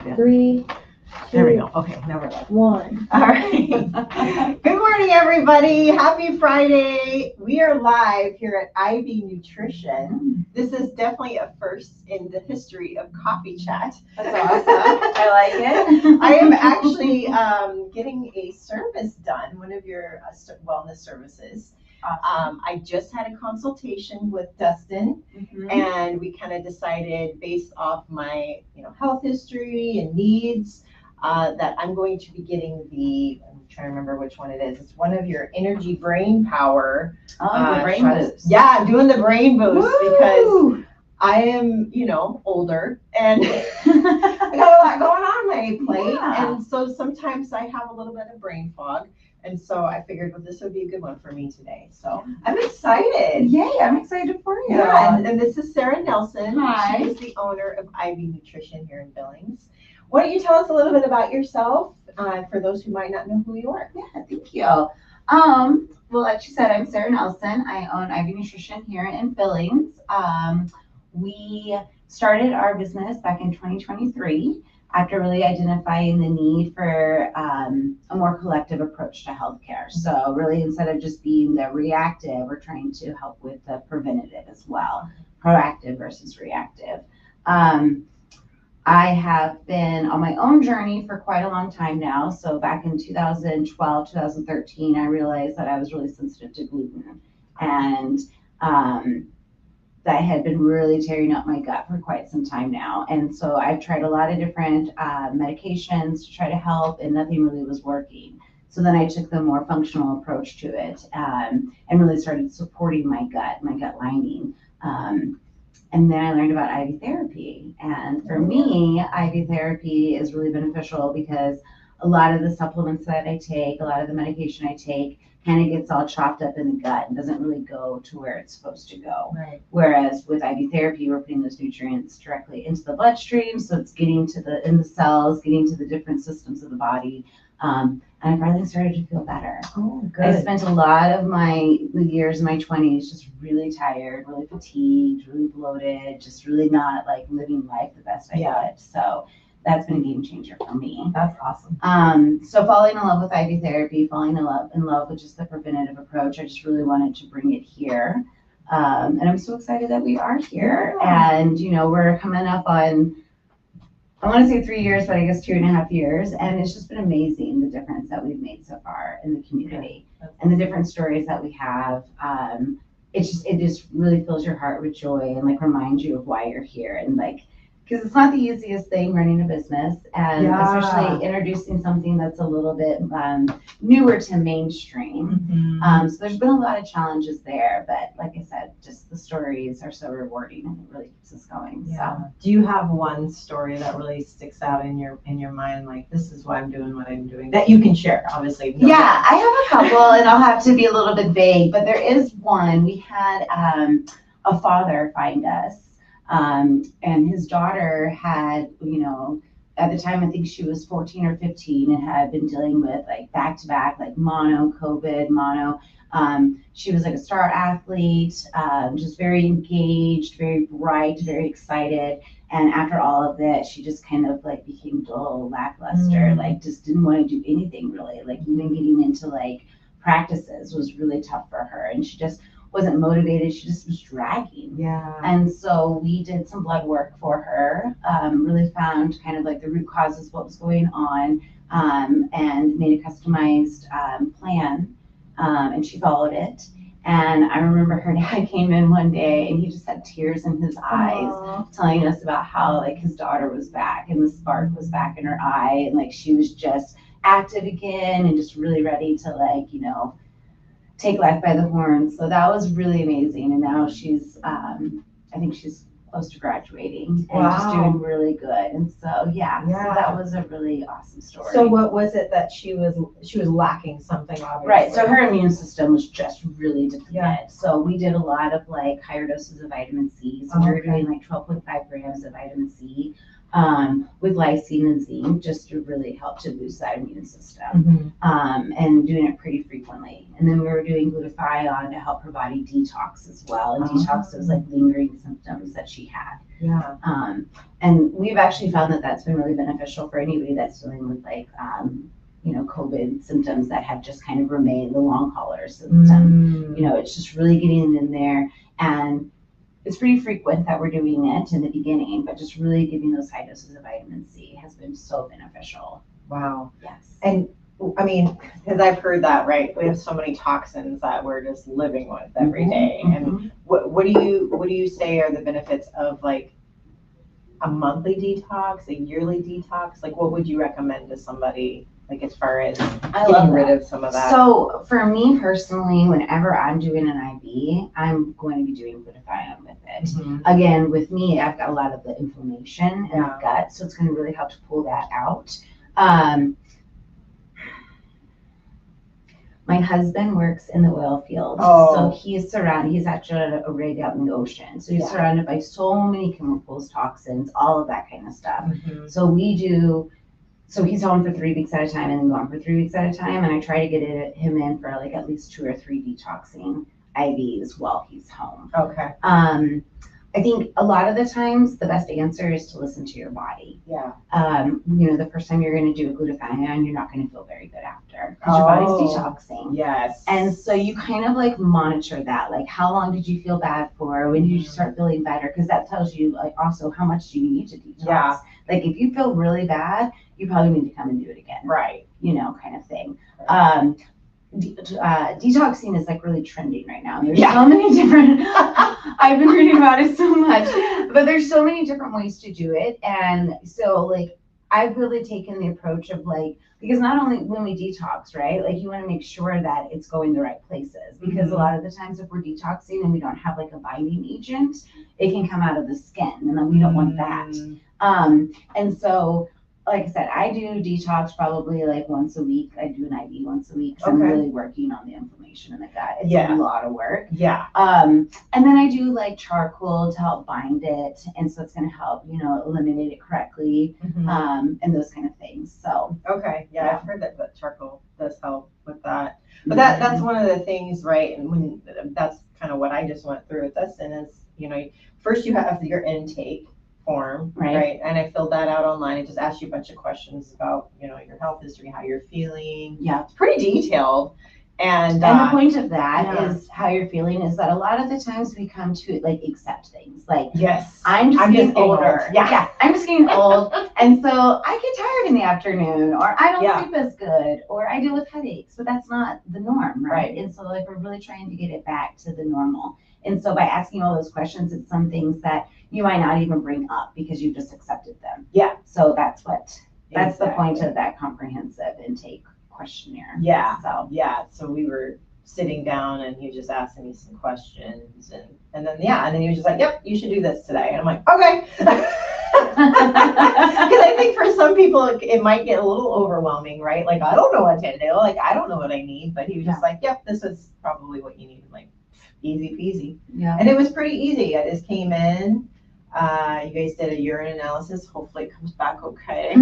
Three, There we two, go. Okay, now we're live. one. All right. Good morning, everybody. Happy Friday. We are live here at Ivy Nutrition. This is definitely a first in the history of Coffee Chat. That's awesome. I like it. I am actually getting a service done, one of your wellness services. Awesome. I just had a consultation with Dustin, and we kind of decided based off my health history and needs that I'm going to be getting I'm trying to remember which one it is. It's one of your energy brain power. The brain boost. Yeah, I'm doing the brain boost Woo! because I am, older and I got a lot going on my plate. Yeah. And so sometimes I have a little bit of brain fog. And so I figured, well, this would be a good one for me today. So I'm excited. Yay, I'm excited for you. Yeah, and this is Sara Nelson. Hi. She is the owner of Ivy Nutrition here in Billings. Why don't you tell us a little bit about yourself for those who might not know who you are? Yeah, thank you. Well, like you said, I'm Sara Nelson. I own Ivy Nutrition here in Billings. We started our business back in 2023 after really identifying the need for a more collective approach to healthcare. So really, instead of just being the reactive, we're trying to help with the preventative as well, proactive versus reactive. I have been on my own journey for quite a long time now. So back in 2012, 2013, I realized that I was really sensitive to gluten. And that had been really tearing up my gut for quite some time now. And so I've tried a lot of different medications to try to help, and nothing really was working. So then I took the more functional approach to it and really started supporting my gut lining. And then I learned about IV therapy. And for me, IV therapy is really beneficial because a lot of the supplements that I take, a lot of the medication I take, kind of gets all chopped up in the gut and doesn't really go to where it's supposed to go. Right. Whereas with IV therapy, we're putting those nutrients directly into the bloodstream, so it's getting to in the cells, getting to the different systems of the body. And I finally started to feel better. Oh, good. I spent a lot of the years in my 20s just really tired, really fatigued, really bloated, just really not like living life the best I could. So that's been a game changer for me. That's awesome. So falling in love with IV therapy, falling in love with just the preventative approach, I just really wanted to bring it here. And I'm so excited that we are here. Yeah. And, we're coming up on, I want to say 3 years, but I guess 2.5 years. And it's just been amazing, the difference that we've made so far in the community and the different stories that we have. It just really fills your heart with joy and like reminds you of why you're here. And like, because it's not the easiest thing running a business, and especially introducing something that's a little bit newer to mainstream. So there's been a lot of challenges there, but like I said, just the stories are so rewarding and it really keeps us going. Yeah. So. Do you have one story that really sticks out in your mind, like this is why I'm doing what I'm doing, that you can share? Obviously. Yeah, I have a couple, and I'll have to be a little bit vague, but there is one. We had a father find us. And his daughter had, at the time, I think she was 14 or 15 and had been dealing with like back-to-back, like COVID. She was like a star athlete, just very engaged, very bright, very excited. And after all of that, she just kind of like became dull, lackluster, like just didn't want to do anything really. Like even getting into like practices was really tough for her. And she just wasn't motivated. She just was dragging. Yeah. And so we did some blood work for her, really found kind of like the root causes, what was going on, and made a customized plan. And she followed it. And I remember her dad came in one day and he just had tears in his eyes, telling us about how like his daughter was back and the spark was back in her eye. And like she was just active again and just really ready to like, take life by the horns. So that was really amazing. And now she's, I think she's close to graduating and just doing really good. And so, so that was a really awesome story. So what was it that she was lacking something, obviously? Right. So her immune system was just really depleted. Yeah. So we did a lot of like higher doses of vitamin C. So we were doing like 12.5 grams of vitamin C with lysine and zinc, just to really help to boost that immune system. And doing it pretty frequently. And then we were doing glutathione to help her body detox as well, and detox those like lingering symptoms that she had. Yeah. And we've actually found that that's been really beneficial for anybody that's dealing with like, COVID symptoms that have just kind of remained, the long hauler symptom. It's just really getting in there, and it's pretty frequent that we're doing it in the beginning, but just really giving those high doses of vitamin C has been so beneficial. Wow. Yes. And I mean, because I've heard that, right? We have so many toxins that we're just living with every day. And what do you say are the benefits of like a monthly detox, a yearly detox? Like, what would you recommend to somebody, like as far as getting rid of some of that? So for me personally, whenever I'm doing an IV, I'm going to be doing glutathione with it. Again, with me, I've got a lot of the inflammation in the gut, so it's going to really help to pull that out. My husband works in the oil field, so he's actually a rig out in the ocean. So he's surrounded by so many chemicals, toxins, all of that kind of stuff. So he's home for 3 weeks at a time and then gone for 3 weeks at a time. And I try to get him in for like at least 2 or 3 detoxing IVs while he's home. Okay. I think a lot of the times the best answer is to listen to your body. Yeah. The first time you're going to do a glutathione, you're not going to feel very good after because your body's detoxing. Yes. And so you kind of like monitor that, like how long did you feel bad for? When did you start feeling better? Because that tells you like also how much do you need to detox. Yeah. Like if you feel really bad, you probably need to come and do it again. Right. Kind of thing. Right. Detoxing is like really trending right now. There's so many different, I've been reading about it so much, but there's so many different ways to do it. And so like, I've really taken the approach of like, because not only when we detox, right? Like you want to make sure that it's going the right places, because a lot of the times if we're detoxing and we don't have like a binding agent, it can come out of the skin, and then we don't want that. And so, like I said, I do detox probably like once a week. I do an IV once a week because I'm really working on the inflammation in the gut. It's a lot of work. Yeah. And then I do like charcoal to help bind it, and so it's going to help, eliminate it correctly, and those kind of things. So. Okay. Yeah, I've heard that charcoal does help with that. But that's one of the things, right? And when that's kind of what I just went through with Dustin is, first you have your intake form, right? And I filled that out online. I just asked you a bunch of questions about, your health history, how you're feeling. Yeah. It's pretty detailed. And the point of that is how you're feeling is that a lot of the times we come to like accept things like, yes, I'm just getting older. Old. Yeah, I'm just getting old. And so I get tired in the afternoon, or I don't sleep as good, or I deal with headaches, but that's not the norm, right? And so like, we're really trying to get it back to the normal. And so by asking all those questions, it's some things that you might not even bring up because you just accepted them. Yeah. So that's the point of that comprehensive intake questionnaire. Yeah. So so we were sitting down and he just asked me some questions and then he was just like, yep, you should do this today. And I'm like, okay. Because I think for some people it might get a little overwhelming, right? Like, I don't know what to do. Like, I don't know what I need. But he was just like, yep, this is probably what you need. I'm like, easy peasy. Yeah. And it was pretty easy. I just came in. You guys did a urine analysis. Hopefully it comes back okay.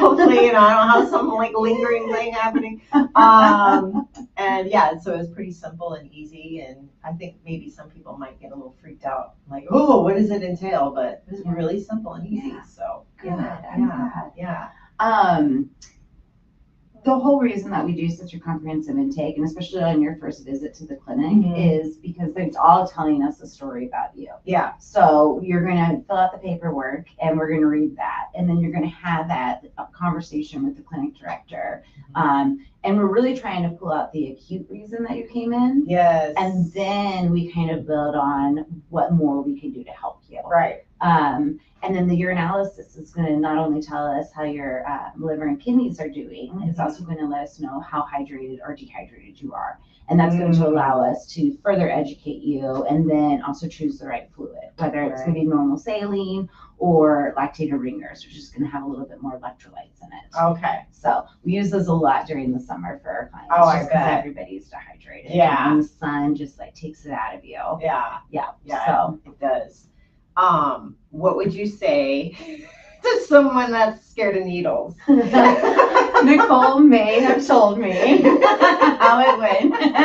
Hopefully, I don't have some like lingering thing happening. And yeah, so it was pretty simple and easy. And I think maybe some people might get a little freaked out, like, oh, what does it entail? But it was really simple and easy. So good. Yeah. The whole reason that we do such a comprehensive intake, and especially on your first visit to the clinic, is because it's all telling us a story about you. Yeah. So you're going to fill out the paperwork, and we're going to read that, and then you're going to have that conversation with the clinic director. And we're really trying to pull out the acute reason that you came in. Yes. And then we kind of build on what more we can do to help you. Right. And then the urinalysis is going to not only tell us how your liver and kidneys are doing, it's also going to let us know how hydrated or dehydrated you are. And that's going to allow us to further educate you and then also choose the right fluid, whether it's going to be normal saline or lactated ringers, which is going to have a little bit more electrolytes in it. Okay. So we use those a lot during the summer for our clients. Oh, I bet. Because everybody's dehydrated. Yeah. And the sun just like takes it out of you. Yeah. Yeah. Yeah. So it does. What would you say to someone that's scared of needles? Nicole may have told me how it went. Honestly,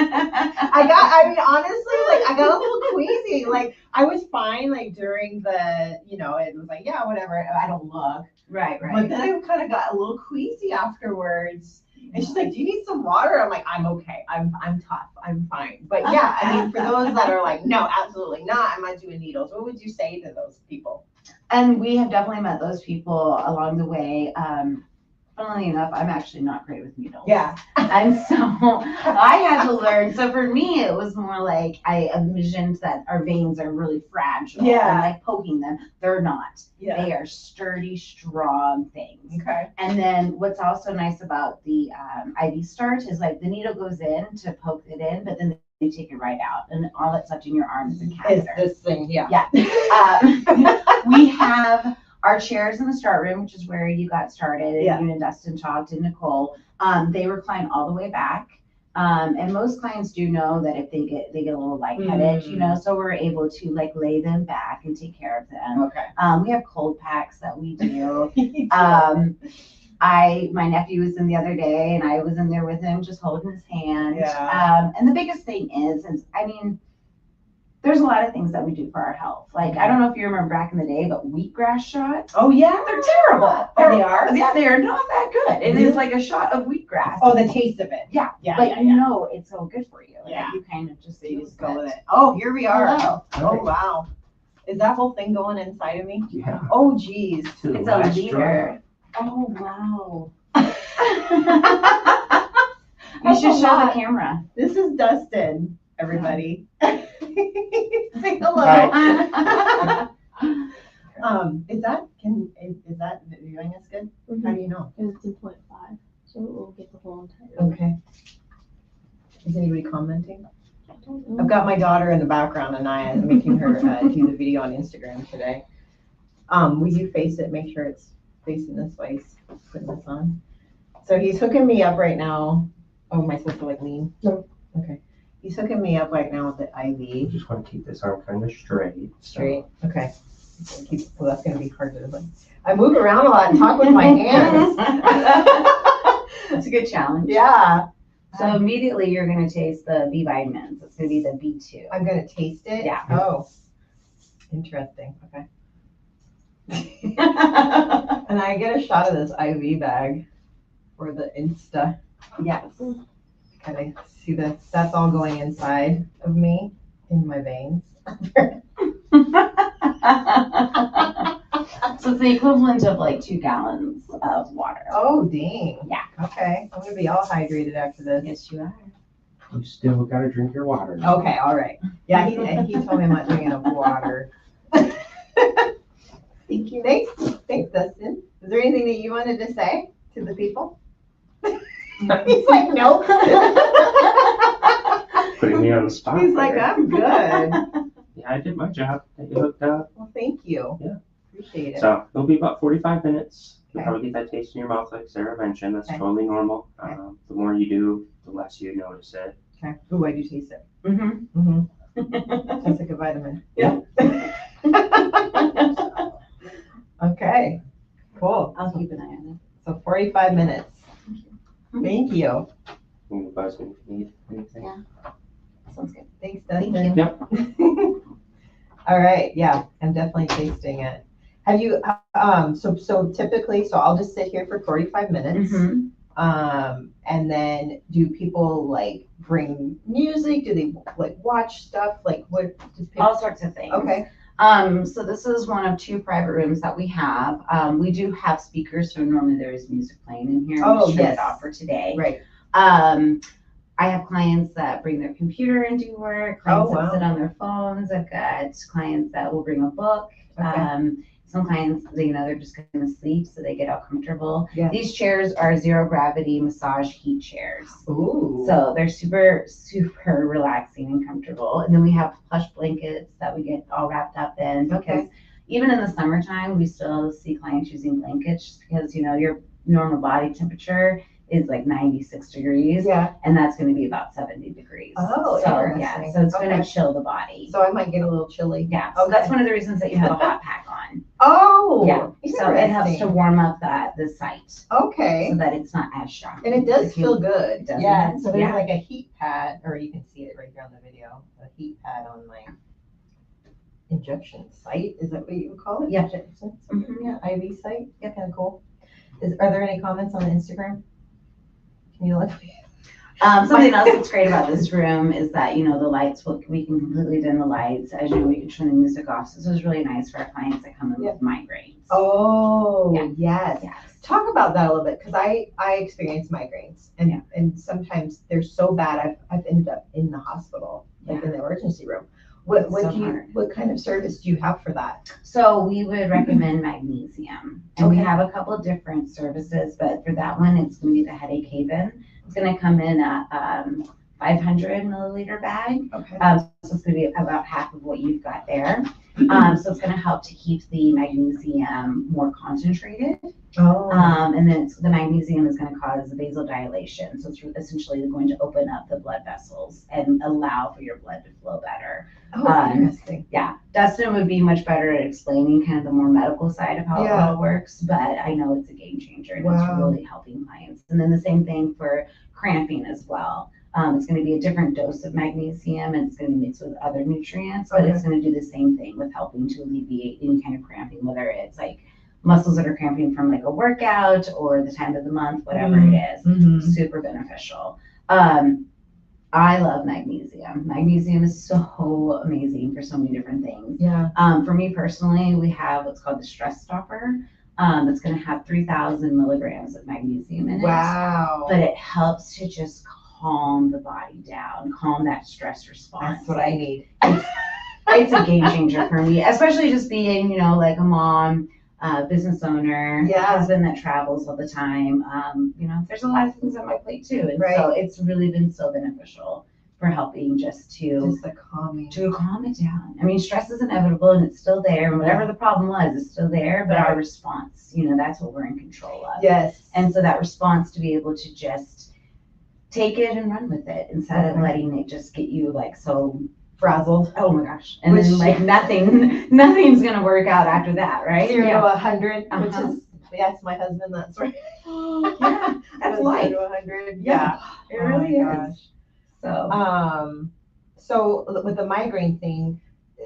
like, I got a little queasy. Like, I was fine, like, during the, it was like, yeah, whatever. I don't look. Right. But then I kind of got a little queasy afterwards. And she's like, do you need some water? I'm like, I'm okay. I'm tough. I'm fine. But yeah, I mean, for those that are like, no, absolutely not, I'm not doing needles. What would you say to those people? And we have definitely met those people along the way. Funnily enough, I'm actually not great with needles. Yeah. And so I had to learn. So for me, it was more like I envisioned that our veins are really fragile. Yeah. And like poking them. They're not. Yeah. They are sturdy, strong things. Okay. And then what's also nice about the IV start is like the needle goes in to poke it in, but then they take it right out. And all that's left in your arm is a catheter. It's this thing, yeah. Yeah. We have our chairs in the start room, which is where you got started, and Yeah. you and Dustin talked, and Nicole. They recline all the way back. And most clients do know that if they get a little lightheaded, so we're able to like lay them back and take care of them. Okay. We have cold packs that we do. My nephew was in the other day, and I was in there with him, just holding his hand. Yeah. And the biggest thing is I mean, there's a lot of things that we do for our health. Like, I don't know if you remember back in the day, but wheatgrass shots. Oh, yeah? They're terrible. Oh, they are? Yeah, they are not that good. It is like a shot of wheatgrass. Oh, the taste of it. Yeah. Yeah. But you know it's so good for you. Yeah. You kind of just go with it. Oh, here we are. Hello. Oh, wow. Is that whole thing going inside of me? Yeah. Oh, geez. It's a liter. Oh, wow. You should show the camera. This is Dustin, everybody. Say hello. Hi. Is that viewing us good? How do you know? It's 2.5, so it will get the whole entire. Okay. Is anybody commenting? I don't know. I've got my daughter in the background, and I am making her do the video on Instagram today. Will you face it? Make sure it's facing this way. He's putting this on. So he's hooking me up right now. Oh, am I supposed to like lean? No. Okay. He's hooking me up right now with the You IV. just want to keep this arm kind of straight. Straight. Okay. Well, that's gonna be hard to like. I move around a lot and talk with my hands. That's a good challenge. Yeah. So immediately you're going to taste the B vitamins. It's going to be the B2. I'm gonna taste it. Yeah. Oh. Interesting. Okay. And I get a shot of this IV bag for the Insta. Yes. Kind of see that's all going inside of me in my veins. So it's the equivalent of like 2 gallons of water. Oh, dang. Yeah. Okay. I'm gonna be all hydrated after this. Yes, you are. You still got to drink your water. Okay. All right. Yeah. He told me I'm not drinking enough water. Thank you. Thanks, Dustin. Is there anything that you wanted to say to the people? He's like, nope. Putting me on the spot. He's like, there. I'm good. Yeah, I did my job. Got you hooked up. Well, thank you. Yeah. Appreciate it. So it'll be about 45 minutes. You'll Okay. probably get that taste in your mouth, like Sarah mentioned. That's Okay. totally normal. Okay. The more you do, the less you notice it. Okay. Ooh, I do taste it. Mm-hmm. Mm-hmm. Tastes like a vitamin. Yeah. Okay. Cool. I'll keep an eye on So 45 minutes. Thank you. You can buzz me if you need anything. Yeah. it. Sounds good. Thanks, Thank Dustin. Yep. All right. Yeah, I'm definitely tasting it. Have you, so typically, so I'll just sit here for 45 minutes. Mhm. And then do people like bring music? Do they like watch stuff? Like what? Just pick? All sorts of things. Okay. So this is one of 2 private rooms that we have. We do have speakers, so normally there is music playing in here. Oh, We shut yes. it off for today. Right. I have clients that bring their computer and do work, clients wow. that sit on their phones. I've got clients that will bring a book. Okay. Some clients, they're just going to sleep, so they get all comfortable. Yeah. These chairs are 0 gravity massage heat chairs. Ooh. So they're super, super relaxing and comfortable. And then we have plush blankets that we get all wrapped up in, because Okay. even in the summertime, we still see clients using blankets just because, your normal body temperature is like 96 degrees, Yeah. and that's going to be about 70 degrees. Oh, so interesting. yeah, so it's going Okay. to chill the body. So I might get a little chilly. Yeah, so that's Okay. one of the reasons that you have a hot pack on. Oh, Yeah, so it helps to interesting. warm up the site Okay. so that it's not as shocking. And it does If you- feel good. doesn't Yeah. it? So there's Yeah. like a heat pad, or you can see it right here on the video, a heat pad on my injection site. Is that what you would call it? Yeah. Injection? Mhm. Yeah, IV site. Yeah, kind of cool. Are there any comments on Instagram? Can you let me? Something else that's great about this room is that, the lights, we can completely dim the lights. As you know, we can turn the music off. So this is really nice for our clients that come in with migraines. Oh, Yeah. yes. Yes. Talk about that a little bit, because I experience migraines, and sometimes they're so bad I've ended up in the hospital, like in the emergency room. What So do you hard. what kind of service do you have for that? So we would recommend magnesium. And we Okay. have a couple of different services, but for that one, it's going to be the Headache Haven. It's going to come in a 500 milliliter bag. Okay. So it's going to be about half of what you've got there. So it's going to help to keep the magnesium more concentrated. Oh. And then the magnesium is going to cause vasodilation. So it's essentially going to open up the blood vessels and allow for your blood to flow better. Interesting. Yeah, Dustin would be much better at explaining kind of the more medical side of how it all works, but I know it's a game changer and it's really helping clients. And then the same thing for cramping as well. It's going to be a different dose of magnesium, and it's going to be mixed with other nutrients, but it's going to do the same thing with helping to alleviate any kind of cramping, whether it's like muscles that are cramping from like a workout or the time of the month, whatever it is. Mhm. Super beneficial. I love magnesium. Magnesium is so amazing for so many different things. Yeah. For me personally, we have what's called the stress stopper. It's going to have 3,000 milligrams of magnesium in it. Wow. But it helps to just calm the body down, calm that stress response. That's what I need. It's a game changer for me, especially just being, like a mom, business owner, a husband that travels all the time. There's a lot of things on my plate too. And so it's really been so beneficial for helping just the calming. To calm it down. I mean, stress is inevitable and it's still there. And whatever the problem was, it's still there. But our response, that's what we're in control of. Yes. And so that response to be able to just take it and run with it instead of letting it just get you like so frazzled. Oh my gosh. And then like nothing's gonna work out after that, right? 0 to 100, which is that's my husband, that's right. Yeah, that's life. 0 to 100. Yeah, it really is. Gosh. So so with the migraine thing,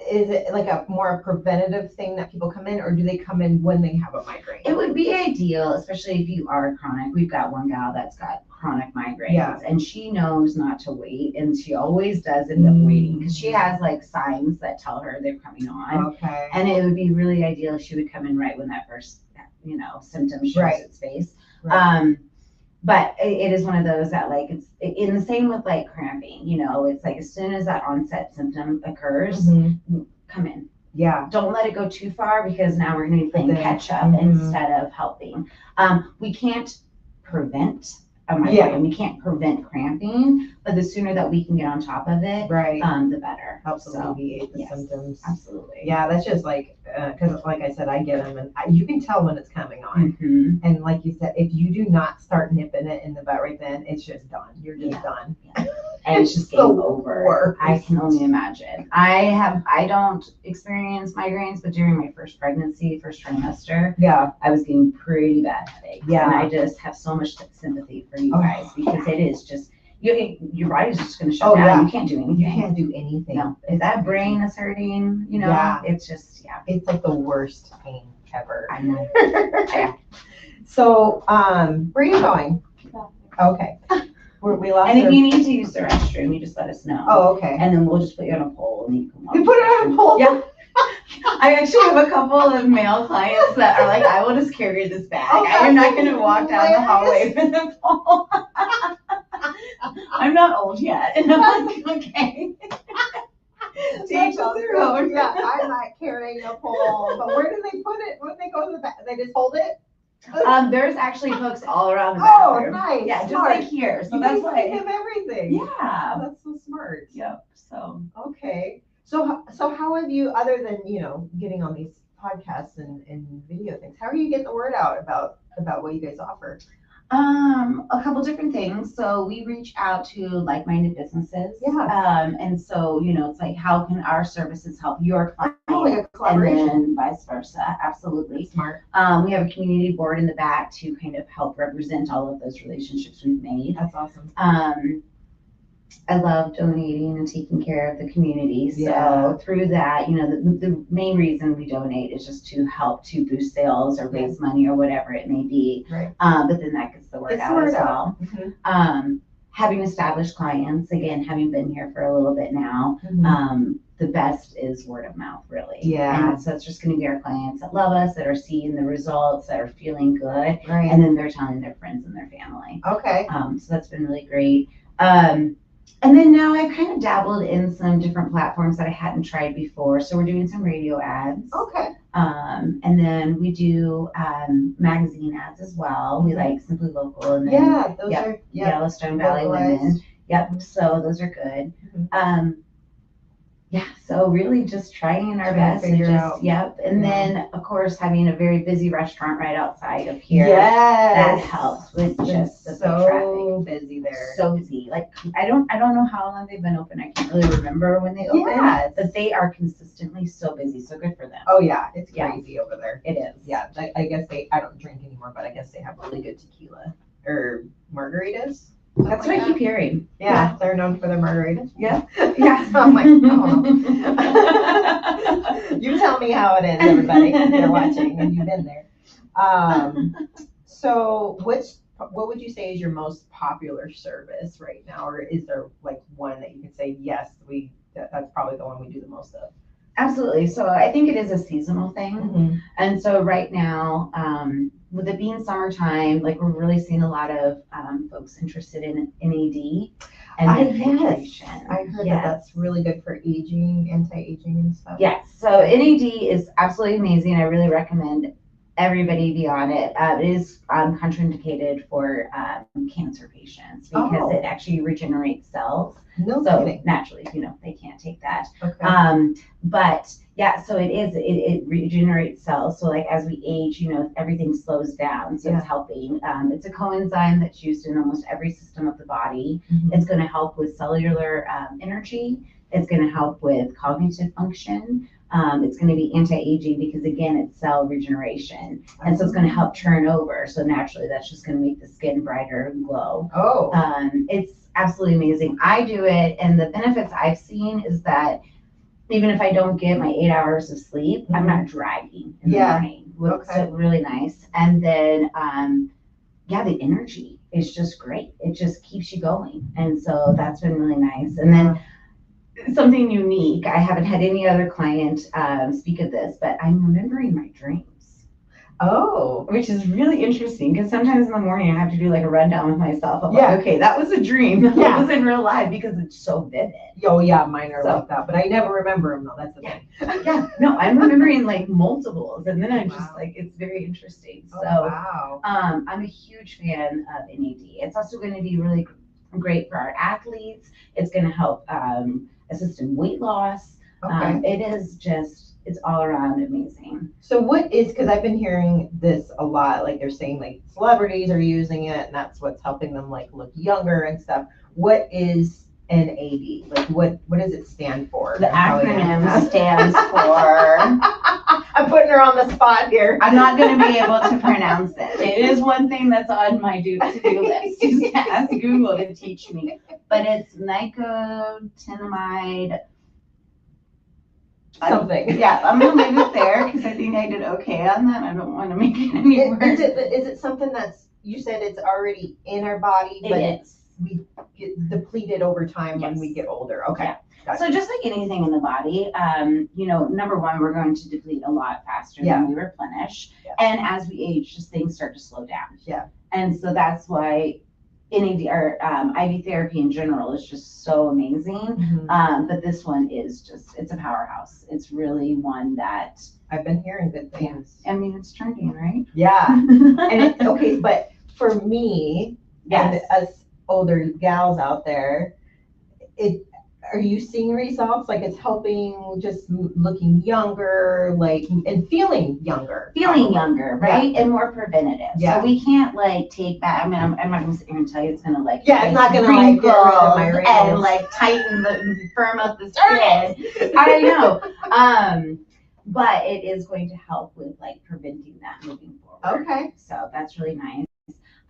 is it like a more preventative thing that people come in, or do they come in when they have a migraine? It would be ideal, especially if you are chronic. We've got one gal that's got chronic migraines, and she knows not to wait, and she always does end up waiting because she has like signs that tell her they're coming on. Okay. And it would be really ideal if she would come in right when that first, symptom shows its face. Right. But it is one of those that like it's in the same with like cramping. It's like as soon as that onset symptom occurs, come in. Yeah. Don't let it go too far because now we're going to be playing catch up instead of helping. We can't prevent a migraine. We can't prevent cramping, but the sooner that we can get on top of it, the better. Helps alleviate the symptoms. Absolutely. Yeah, that's just like, because like I said, I get them, and you can tell when it's coming on. And like you said, if you do not start nipping it in the butt right then, it's just done. You're just done. And it's just game over. I can only imagine. I don't experience migraines, but during my first pregnancy, first trimester, I was getting pretty bad headaches. Yeah. And I just have so much sympathy for you guys because it is just, your body's just going to shut down. Yeah. You can't do anything. You can't do anything. No. If that brain is hurting, it's just, It's like the worst pain ever. I know. So, where are you going? Okay. We lost And if our- you need to use the restroom, you just let us know. Oh, okay. And then we'll just put you on a pole and you can walk. You put it on a pole? Yeah. I actually have a couple of male clients that are like, I will just carry this bag. Oh, I am not going to walk down the hallway with the pole. I'm not old yet. And I'm like, okay. Teach us their own. Yeah, I'm not carrying a pole. But where do they put it when they go to the back? They just hold it? There's actually hooks all around the bathroom. Oh, nice. Yeah, just smart. like here. So You that's can why. give everything. Yeah. That's so smart. Yep. So. Okay. So how have you, other than, getting on these podcasts and video things, how are you getting the word out about what you guys offer? A couple different things. So we reach out to like-minded businesses. Yeah. And so, it's like, how can our services help your client? Oh, like a And collaboration. then vice versa. Absolutely. Smart. We have a community board in the back to kind of help represent all of those relationships we've made. That's awesome. I love donating and taking care of the community. So Yeah. through that, the main reason we donate is just to help to boost sales or raise money or whatever it may be. Right. But then that gets the word Gets the out word as out. well. Having established clients, again, having been here for a little bit now, the best is word of mouth, really. Yeah. And so it's just going to be our clients that love us, that are seeing the results, that are feeling good, Right. and then they're telling their friends and their family. Okay. So that's been really great. And then now I've kind of dabbled in some different platforms that I hadn't tried before. So we're doing some radio ads. Okay. And then we do magazine ads as well. We like Simply Local and then Yeah, those yep, are Yellowstone Valley localized. Women. Yep, so those are good. Mhm. Yeah, so really just trying our Trying to best and figure just, out. yep. And Yeah. then, of course, having a very busy restaurant right outside of here. Yes. That helps with just the foot traffic. So busy there. So busy. Like I don't know how long they've been open. I can't really remember when they opened. Yes. But they are consistently so busy. So good for them. Oh yeah, it's Yeah. crazy over there. It is. Yeah, I guess I don't drink anymore, but I guess they have really good tequila or margaritas. That's what I keep hearing. Yeah, they're known for their margaritas. Yeah. Yeah. So I'm like, oh. You tell me how it is, everybody. If you're watching and you've been there. So what would you say is your most popular service right now, or is there like one that you could say yes, that's probably the one we do the most of? Absolutely. So I think it is a seasonal thing. And so right now, with it being summertime, like we're really seeing a lot of folks interested in NAD and hydration. I heard that that's really good for aging, anti-aging and stuff. Yes. So NAD is absolutely amazing. I really recommend everybody be on it. It is contraindicated for cancer patients because it actually regenerates cells. No so kidding. Naturally, they can't take that. Okay. But yeah, so it regenerates cells. So like as we age, everything slows down. So it's helping. It's a coenzyme that's used in almost every system of the body. It's going to help with cellular energy. It's going to help with cognitive function. It's going to be anti-aging because again, it's cell regeneration. And so it's going to help turn over. So naturally, that's just going to make the skin brighter and glow. Oh. It's absolutely amazing. I do it, and the benefits I've seen is that even if I don't get my 8 hours of sleep, I'm not dragging in the morning. So really nice. And then, the energy is just great. It just keeps you going. And so that's been really nice. And then something unique, I haven't had any other client speak of this, but I'm remembering my dreams. Oh. Which is really interesting because sometimes in the morning I have to do like a rundown with myself. I'm like, okay, that was a dream. That was in real life because it's so vivid. Oh yeah, mine are like that, but I never remember them though. That's the thing. No, I'm remembering like multiples, and then I'm just like, it's very interesting. I'm a huge fan of NAD. It's also going to be really great for our athletes. It's going to help assist in weight loss. It is just. It's all around amazing. So because I've been hearing this a lot, like they're saying like celebrities are using it and that's what's helping them like look younger and stuff. What is NAD? Like what does it stand for? The acronym stands for I'm putting her on the spot here. I'm not going to be able to pronounce it. It is one thing that's on my to-do list is to ask Google to teach me. But it's nicotinamide something. Yeah, I'm gonna leave it there because I think I did okay on that. I don't want to make it any worse. Is it something you said it's already in our body, but we get depleted over time when we get older? Okay. Yeah. So just like anything in the body, number one, we're going to deplete a lot faster than we replenish. Yeah. And as we age, just things start to slow down. Yeah. And so that's why NAD or IV therapy in general is just so amazing. But this one is it's a powerhouse. It's really one that I've been hearing good things. I mean, it's trending, right? Yeah. And but for me and us older gals out there, are you seeing results? Like it's helping just looking younger, like, and feeling younger. Feeling younger, right? And more preventative. Yeah. So we can't like take that. I mean, I'm not gonna sit here and tell you it's gonna like Yeah, it's not gonna like get rid of my wrinkles wrinkles. and like tighten the firm up the skin. I know. But it is going to help with like preventing that moving forward. Okay. So that's really nice.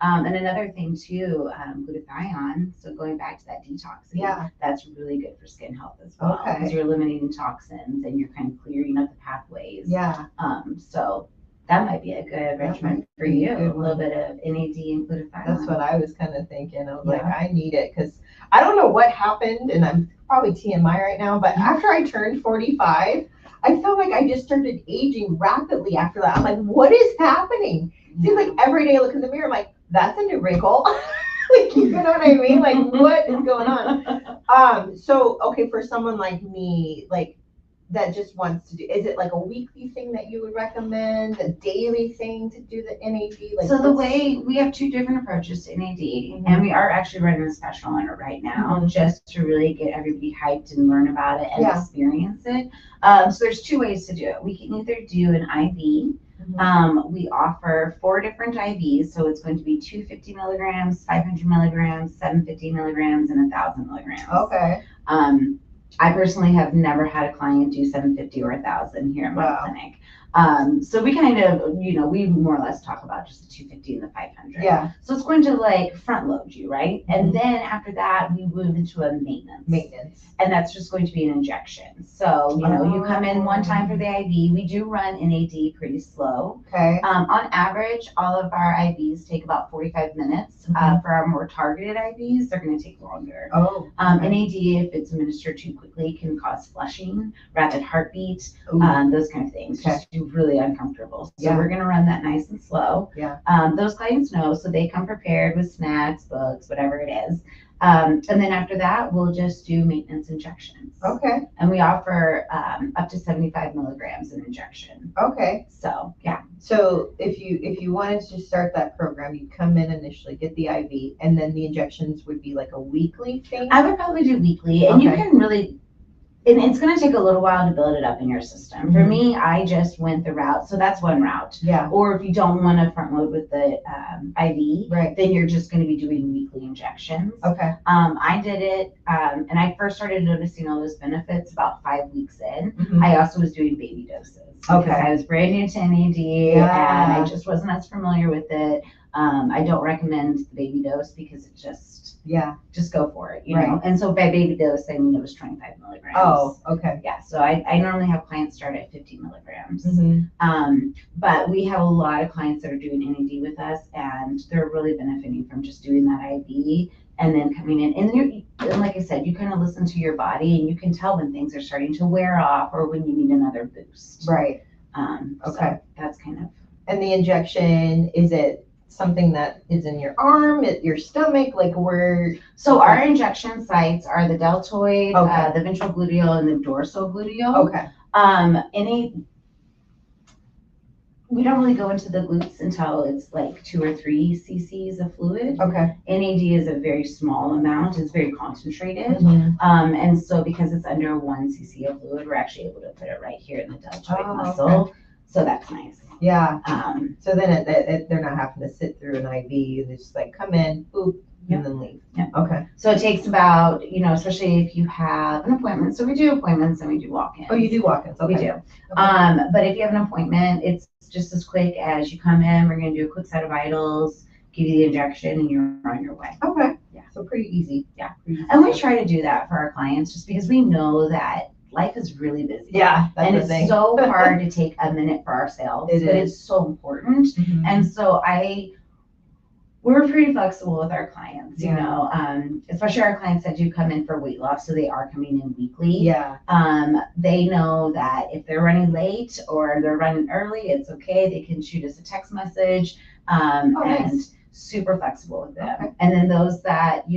And another thing too, glutathione. So going back to that detoxing, Yeah. that's really good for skin health as well. Okay. Because you're eliminating toxins and you're kind of clearing up the pathways. Yeah. So that might be a good regimen for you. A little bit of NAD and glutathione. That's what I was kind of thinking. I was Yeah. like, I need it because I don't know what happened, and I'm probably TMI right now, but after I turned 45, I felt like I just started aging rapidly after that. I'm like, what is happening? Seems like every day I look in the mirror, I'm like, that's a new wrinkle. Like, you know what I mean? Like, what is going on? So, okay, for someone like me, like, that just wants to do, is it like a weekly thing that you would recommend, a daily thing to do the NAD? Like, so the way we have two different approaches to NAD, and we are actually running a special on it right now, just to really get everybody hyped and learn about it and experience it. So there's two ways to do it. We can either do an IV. We offer 4 different IVs, so it's going to be 250 milligrams, 500 milligrams, 750 milligrams, and 1,000 milligrams. Okay. I personally have never had a client do 750 or 1,000 here in my clinic. So we kind of, we more or less talk about just the 250 and the 500. Yeah. So it's going to like front load you, right? And then after that, we move into a maintenance. And that's just going to be an injection. So, you come in one time for the IV. We do run NAD pretty slow. Okay. On average, all of our IVs take about 45 minutes. For our more targeted IVs, they're going to take longer. Oh. NAD, if it's administered too quickly, can cause flushing, rapid heartbeat, those kind of things. Okay. Just really uncomfortable. So Yeah. we're going to run that nice and slow. Yeah. Those clients know, so they come prepared with snacks, books, whatever it is. And then after that, we'll just do maintenance injections. Okay. And we offer up to 75 milligrams in injection. Okay. So, yeah. So if you wanted to start that program, you'd come in initially, get the IV, and then the injections would be like a weekly thing? I would probably do weekly, and you can really, and it's going to take a little while to build it up in your system. For me, I just went the route. So that's one route. Yeah. Or if you don't want to front load with the IV, Right. then you're just going to be doing weekly injections. Okay. I did it, and I first started noticing all those benefits about 5 weeks in. I also was doing baby doses. Because I was brand new to NAD, and I just wasn't as familiar with it. I don't recommend the baby dose because it just go for it, you know. And so by baby dose, I mean it was 25 milligrams. Oh, okay. Yeah, so I normally have clients start at 50 milligrams. But we have a lot of clients that are doing NAD with us, and they're really benefiting from just doing that IV and then coming in. And like I said, you kind of listen to your body, and you can tell when things are starting to wear off or when you need another boost. Right. So that's kind of. And the injection, is it something that is in your arm, at your stomach, like where? So our injection sites are the deltoid, the ventral gluteal, and the dorsal gluteal. Okay. We don't really go into the glutes until it's like 2 or 3 cc's of fluid. Okay. NAD is a very small amount. It's very concentrated. And so because it's under 1 cc of fluid, we're actually able to put it right here in the deltoid muscle. Okay. So that's nice. Yeah. So then they're not having to sit through an IV. They just like come in, boop, and then leave. Yeah. Okay. So it takes about, especially if you have an appointment. So we do appointments and we do walk-ins. Oh, you do walk-ins. Okay. We do. Okay. But if you have an appointment, it's just as quick as you come in. We're going to do a quick set of vitals, give you the injection, and you're on your way. Okay. Yeah. So pretty easy. Yeah. And we try to do that for our clients just because we know that life is really busy. Yeah. And it's so hard to take a minute for ourselves. But it's so important. And so we're pretty flexible with our clients, especially our clients that do come in for weight loss. So they are coming in weekly. Yeah. They know that if they're running late or they're running early, it's okay. They can shoot us a text message, and super flexible with them. Okay. And then those that,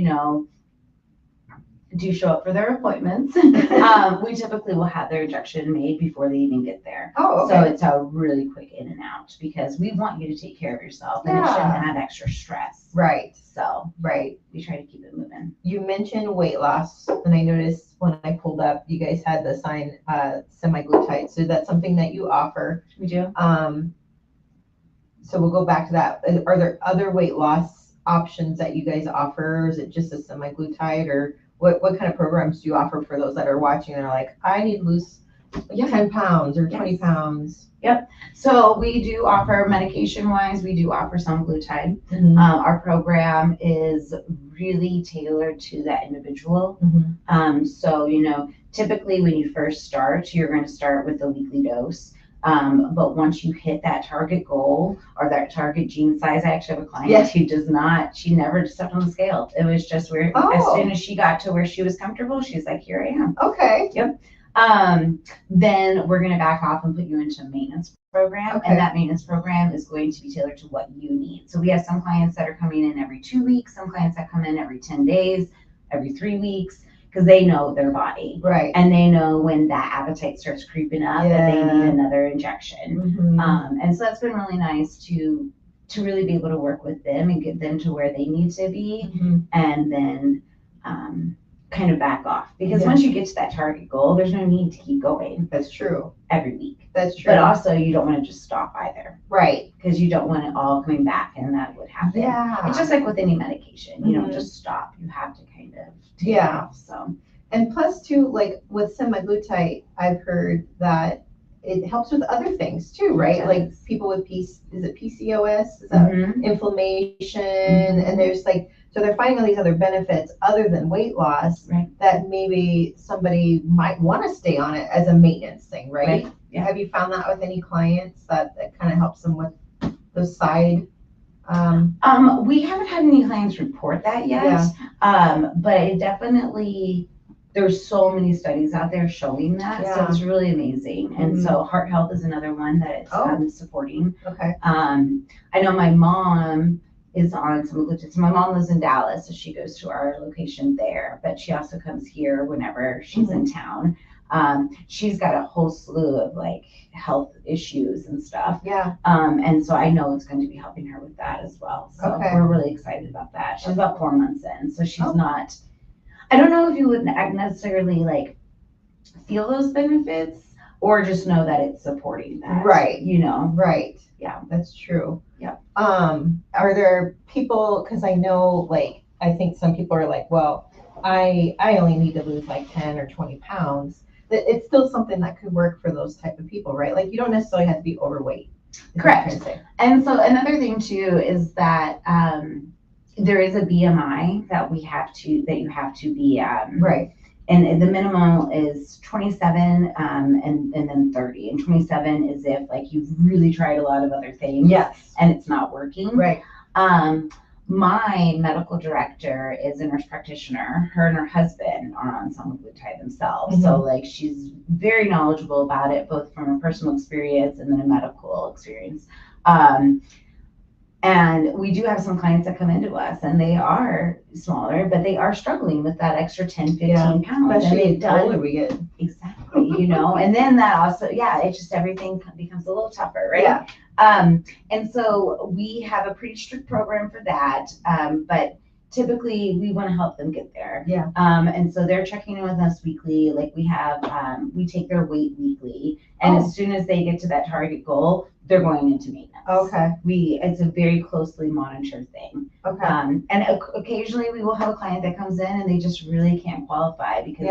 do show up for their appointments, we typically will have their injection made before they even get there. Oh, okay. So it's a really quick in and out because we want you to take care of yourself and it shouldn't add extra stress. Right. So we try to keep it moving. You mentioned weight loss, and I noticed when I pulled up, you guys had the sign, semaglutide. So that's something that you offer. We do. So we'll go back to that. Are there other weight loss options that you guys offer? Or is it just a semaglutide, or what kind of programs do you offer for those that are watching and are like, I need to lose Yeah. 10 pounds or 20 Yes. pounds? So we do offer medication-wise, we do offer some glutide. Mhm. Our program is really tailored to that individual. Mhm. So, typically when you first start, you're going to start with a weekly dose. But once you hit that target goal or that target gene size, I actually have a client Yeah. who she never stepped on the scale. It was just as Oh. soon as she got to where she was comfortable, she's like, here I am. Okay. Then we're going to back off and put you into a maintenance program. Okay. And that maintenance program is going to be tailored to what you need. So we have some clients that are coming in every 2 weeks, some clients that come in every 10 days, every 3 weeks, because they know their body. Right. And they know when that appetite starts creeping up that they need Yeah. another injection. Mhm. And so that's been really nice to really be able to work with them and get them to where they need to be, Mhm. and then kind of back off. Because Yeah. once you get to that target goal, there's no need to keep going That's true. every week. That's true. But also, you don't want to just stop either, Right. because you don't want it all coming back, and that would happen. Yeah. It's just like with any medication. You don't Mhm. just stop. You have to kind of take Yeah. it off. So And plus too, like with semaglutide, I've heard that it helps with other things too, right? It Like does. people with is it PCOS? Is that Mhm. inflammation? Mhm. And there's so they're finding all these other benefits other than weight loss, Right. that maybe somebody might want to stay on it as a maintenance thing, right? Right. Yeah. Have you found that with any clients that kind of helps them with those side? We haven't had any clients report that yet. Yeah. But it definitely, there's so many studies out there showing that. So Yeah. it's really amazing. And Mhm. so heart health is another one that it's supporting. Okay. I know my mom is on semaglutide. So my mom lives in Dallas, so she goes to our location there, but she also comes here whenever she's in town. She's got a whole slew of health issues and stuff. Yeah. And so I know it's going to be helping her with that as well. So Okay. we're really excited about that. She's about 4 months in, so she's Oh. not, I don't know if you would necessarily feel those benefits, or just know that it's supporting that. Right. Right. Yeah, that's true. Yeah. Are there people, because I know, I think some people are like, well, I only need to lose 10 or 20 pounds. That it's still something that could work for those type of people, right? You don't necessarily have to be overweight. Correct. And so another thing too is that there is a BMI that you have to be right. And the minimum is 27 and then 30. And 27 is if you've really tried a lot of other things. Yes. And it's not working. Right. My medical director is a nurse practitioner. Her and her husband are on semaglutide themselves. Mm-hmm. So she's very knowledgeable about it, both from a personal experience and then a medical experience. And we do have some clients that come into us and they are smaller, but they are struggling with that extra 10, 15 pounds. Especially the older we get. Exactly, and then that also, it's just everything becomes a little tougher, right? Yeah. And so we have a pretty strict program for that. But typically we want to help them get there. Yeah. And so they're checking in with us weekly. We take their weight weekly. And as soon as they get to that target goal, they're going into maintenance. Okay. It's a very closely monitored thing. Okay. And occasionally we will have a client that comes in and they just really can't qualify because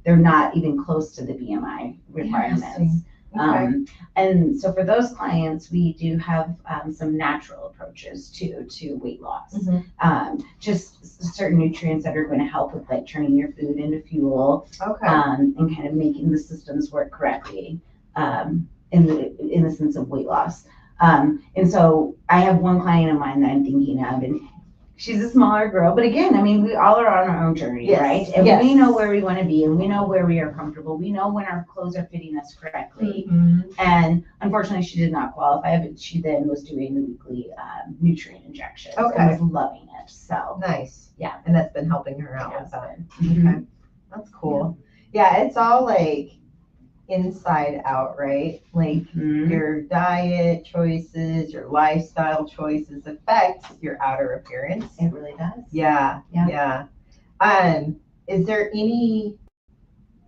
they're not even close to the BMI requirements. Okay. And so for those clients, we do have some natural approaches to weight loss. Mm-hmm. Just certain nutrients that are going to help with turning your food into fuel. Okay. And kind of making the systems work correctly in the sense of weight loss. And so I have one client of mine that I'm thinking of, and she's a smaller girl, but again, we all are on our own journey, yes. right? And yes. we know where we want to be, and we know where we are comfortable. We know when our clothes are fitting us correctly. Mm-hmm. And unfortunately, she did not qualify, but she then was doing the weekly nutrient injections okay. and was loving it. So nice. Yeah. And that's been helping her out with that. Mm-hmm. Okay. That's cool. Yeah, it's all inside out, right? Your diet choices, your lifestyle choices affect your outer appearance. It really does. Yeah. is there any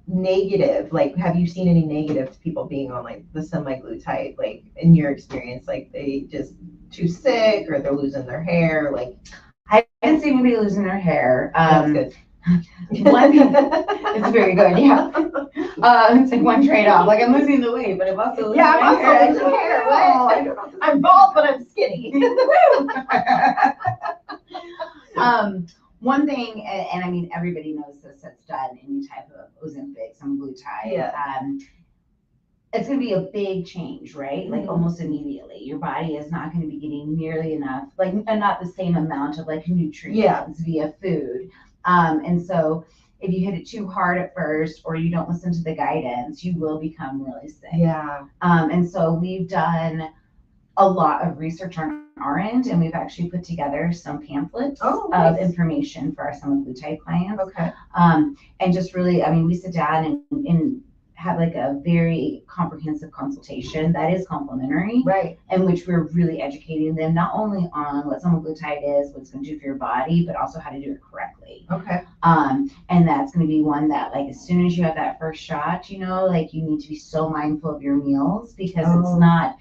negative, like, have you seen any negative to people being on like the semaglutide, like in your experience, like they just too sick or they're losing their hair, like I didn't see anybody losing their hair. that's good. It's very good, yeah. It's like one trade-off. Like, I'm losing the weight, but I'm also losing Yeah, my I'm hair. also losing hair. What? I don't know. I'm bald, but I'm skinny. One thing, and I mean, everybody knows this that's done any type of Ozempic, semaglutide. Yeah. It's going to be a big change, right? Like almost immediately. Your body is not going to be getting nearly enough, like, and not the same amount of like nutrients via food. And so if you hit it too hard at first or you don't listen to the guidance, you will become really sick. Yeah. And so we've done a lot of research on our end, and we've actually put together some pamphlets of information for our semaglutide clients. Okay. And just really, I mean, we sit down and have like a very comprehensive consultation that is complimentary, Right. in which we're really educating them not only on what semaglutide is, what it's going to do for your body, but also how to do it correctly. Okay. And that's going to be one that, like, as soon as you have that first shot, you know, like, you need to be so mindful of your meals, because it's not,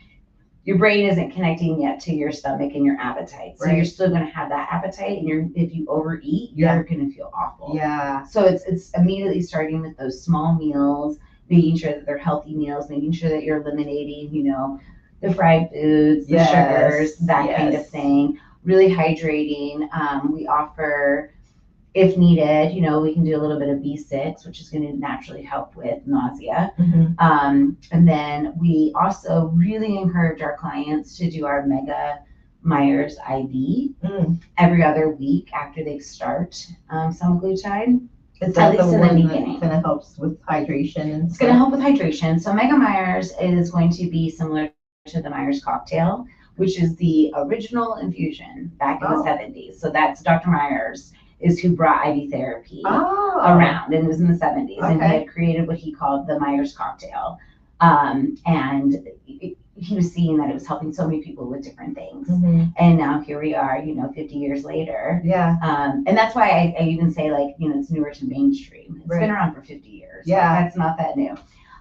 your brain isn't connecting yet to your stomach and your appetite. So you're still going to have that appetite, and if you overeat, you're going to feel awful. Yeah. So it's immediately starting with those small meals, making sure that they're healthy meals, making sure that you're eliminating, you know, the fried foods, the sugars, that kind of thing. Really hydrating. We offer, if needed, you know, we can do a little bit of B6, which is going to naturally help with nausea. And then we also really encourage our clients to do our Mega Myers IV every other week after they start semaglutide. Is that the in the one beginning. that kind of helps with hydration and It's going to help with hydration. So Mega Myers is going to be similar to the Myers cocktail, which is the original infusion back in the 70s. So that's Dr. Myers is who brought IV therapy around, and it was in the 70s. And he had created what he called the Myers cocktail. And he was seeing that it was helping so many people with different things. And now here we are, you know, 50 years later. Yeah. And that's why I even say, like, you know, it's newer to mainstream. It's been around for 50 years. Yeah. Like, that's not that new.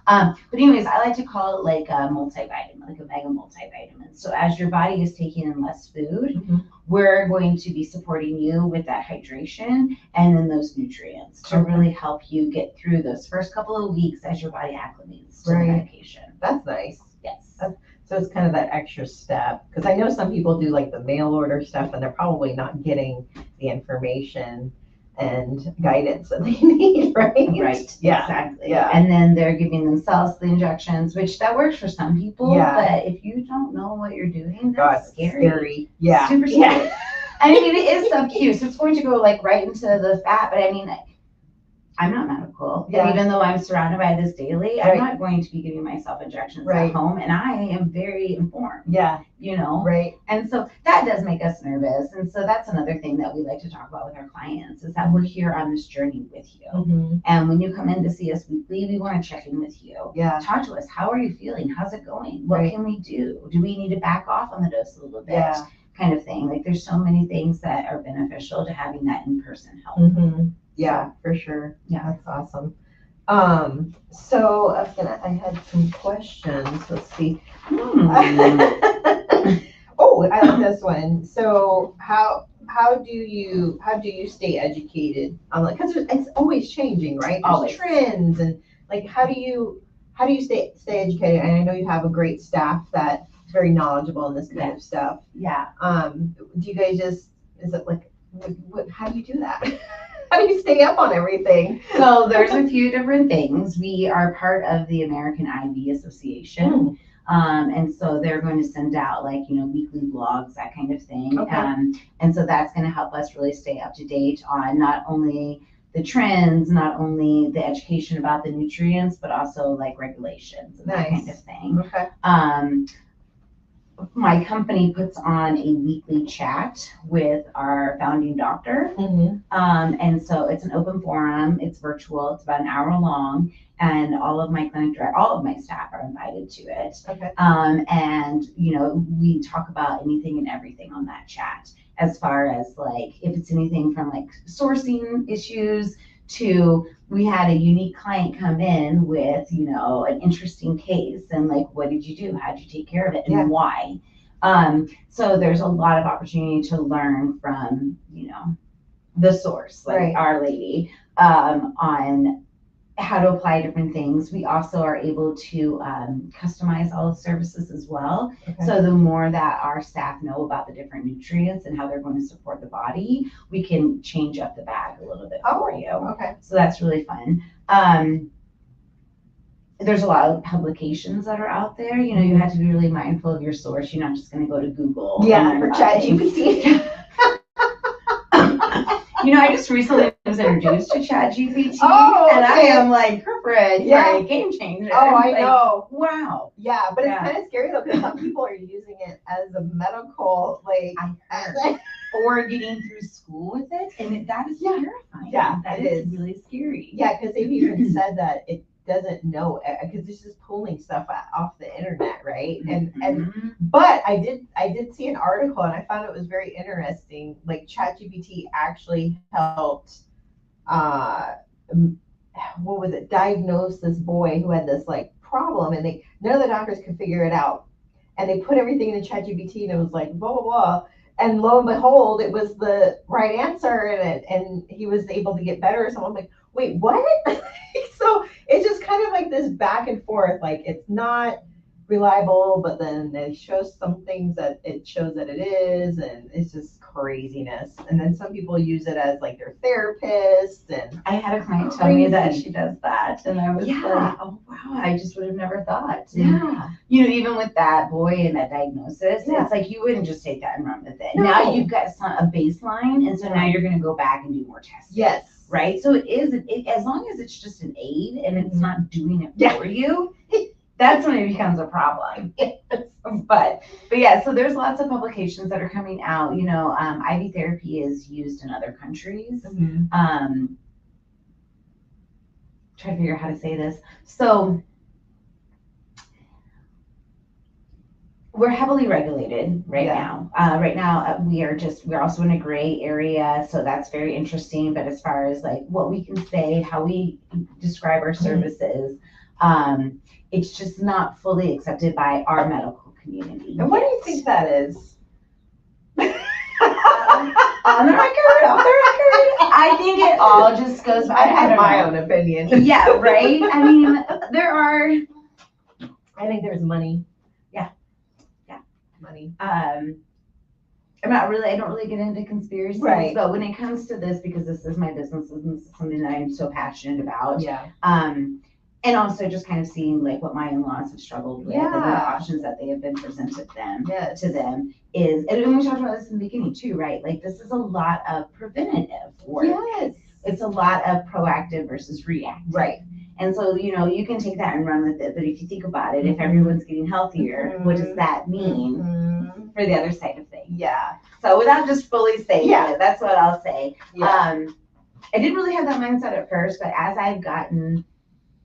But anyways, I like to call it like a multivitamin, like a mega multivitamin. So as your body is taking in less food, we're going to be supporting you with that hydration and then those nutrients to really help you get through those first couple of weeks as your body acclimates to the medication. That's nice. Yes. So it's kind of that extra step, because I know some people do like the mail order stuff and they're probably not getting the information and guidance that they need, right? Right. Yeah. Exactly. Yeah. And then they're giving themselves the injections, which that works for some people. Yeah. But if you don't know what you're doing, that's scary. Yeah. Super scary. I mean, it is sub-Q, so it's going to go like right into the fat. But I mean, I'm not medical. Yeah. And even though I'm surrounded by this daily, I'm not going to be giving myself injections at home. And I am very informed. Yeah. You know? Right. And so that does make us nervous. And so that's another thing that we like to talk about with our clients, is that we're here on this journey with you. And when you come in to see us weekly, we want to check in with you. Yeah. Talk to us. How are you feeling? How's it going? What can we do? Do we need to back off on the dose a little bit? Yeah. Kind of thing. Like, there's so many things that are beneficial to having that in-person help. Yeah, for sure. Yeah. That's awesome. So I had some questions. Let's see. Oh, I like this one. So how do you stay educated on, like, because it's always changing, right? There's Always. trends, and like how do you stay educated? And I know you have a great staff that's very knowledgeable in this kind of stuff. Yeah. Do you guys is it like how do you do that? How do you stay up on everything? So there's a few different things. We are part of the American IV Association. And so they're going to send out, like, you know, weekly blogs, that kind of thing. And so that's going to help us really stay up to date on not only the trends, not only the education about the nutrients, but also like regulations and that kind of thing. My company puts on a weekly chat with our founding doctor. And so it's an open forum. It's virtual. It's about an hour long. And all of my staff are invited to it. And, you know, we talk about anything and everything on that chat, as far as, like, if it's anything from, like, sourcing issues to we had a unique client come in with, an interesting case and like, what did you do? How'd you take care of it and Yeah. why? So there's a lot of opportunity to learn from, the source, like Right. Our Lady, on how to apply different things. We also are able to customize all the services as well. Okay. So the more that our staff know about the different nutrients and how they're going to support the body, we can change up the bag a little bit for you. Okay. So that's really fun. There's a lot of publications that are out there. You have to be really mindful of your source. You're not just going to go to Google. and Yeah, learn for about things. ChatGPT. I just recently was introduced to ChatGPT, Oh, and I okay. am like, Fred, Yeah. a game changer. Oh, I Like, know. Wow. Yeah, but Yeah. it's kind of scary though, because some people are using it as a medical, like. Or getting through school with it, and that is Yeah. terrifying. Yeah, That it is is. really scary. Yeah, because they've even said that it doesn't know, because it's just pulling stuff off the internet, right? And Mhm. but I did see an article, and I found it was very interesting. Like ChatGPT actually helped, what was it? Diagnose this boy who had this like problem, and none of the doctors could figure it out. And they put everything into ChatGPT, and it was like blah blah blah. And lo and behold, it was the right answer, and he was able to get better. So I'm like, wait, what? So it's just kind of like this back and forth. Like it's not reliable, but then it shows some things that it shows that it is, and it's just craziness. And then some people use it as like their therapist, and I had a client tell me that Crazy. she does that, and I was Yeah. like, oh wow, I just would have never thought. And, yeah, even with that boy and that diagnosis, Yeah. it's like you wouldn't just take that and run with it. No. Now you've got a baseline, and so now you're going to go back and do more testing. yes, Right? So as long as it's just an aid and it's not doing it Yeah. for you, that's when it becomes a problem. But yeah, so there's lots of publications that are coming out. IV therapy is used in other countries. Try to figure out how to say this. So we're heavily regulated right Yeah. now. Right now, we're also in a gray area, so that's very interesting. But as far as like what we can say, how we describe our services, it's just not fully accepted by our medical community. And what do you think that is? On the record, off the record, I think it all just goes. I have don't my know. own opinion. Yeah, right. I mean, there are. I think there's money. Yeah. Money. I don't really get into conspiracies, Right. but when it comes to this, because this is my business and this is something that I'm so passionate about, Yeah. and also just kind of seeing like what my in-laws have struggled with and the Yeah. options that they have been presented Yes. to them is, and we talked about this in the beginning too, right? Like this is a lot of preventative work. Yes. It's a lot of proactive versus reactive. Right. And so, you can take that and run with it. But if you think about it, if Mhm. everyone's getting healthier, what does Mhm. that mean Mhm. for the other side of things? Yeah. So without just fully saying Yeah. it, that's what I'll say. Yeah. I didn't really have that mindset at first, but as I've gotten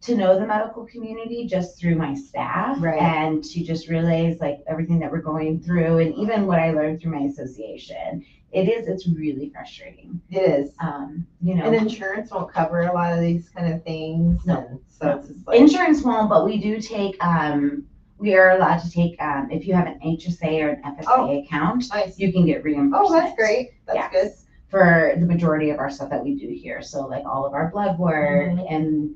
to know the medical community just through my staff Right. and to just realize like everything that we're going through and even what I learned through my association, it's really frustrating. It is. And insurance won't cover a lot of these kind of things. No. And so it's just like. insurance won't, but we do take, we are allowed to take, if you have an HSA or an FSA account, Nice. you can get reimbursement. Oh, that's great. That's good. For the majority of our stuff that we do here. So like all of our blood work Mhm. and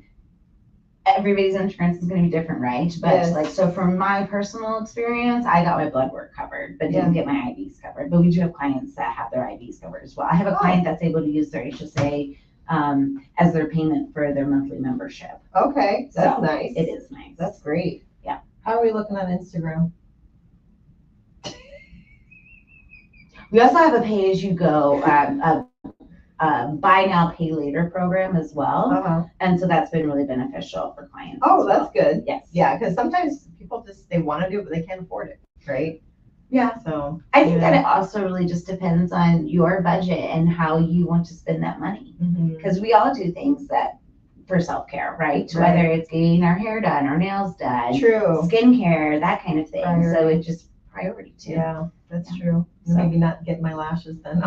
everybody's insurance is going to be different, right? But Yes. like, so from my personal experience, I got my blood work covered, but didn't get my IVs covered. But we do have clients that have their IVs covered as well. I have a client that's able to use their HSA as their payment for their monthly membership. Okay. That's So, nice. It is nice. That's great. Yeah. How are we looking on Instagram? We also have a pay-as-you-go, buy now, pay later program as well. Uh-huh. And so that's been really beneficial for clients. Oh, as well. that's good. Yes. Yeah, because sometimes people they want to do it, but they can't afford it, right? Yeah. So I think that it also really just depends on your budget and how you want to spend that money. Mhm. Because we all do things for self-care, right? Right. Whether it's getting our hair done, our nails done, True. skincare, that kind of thing. So Priority. it's just priority too. Yeah, that's true. So- Maybe not get my lashes done.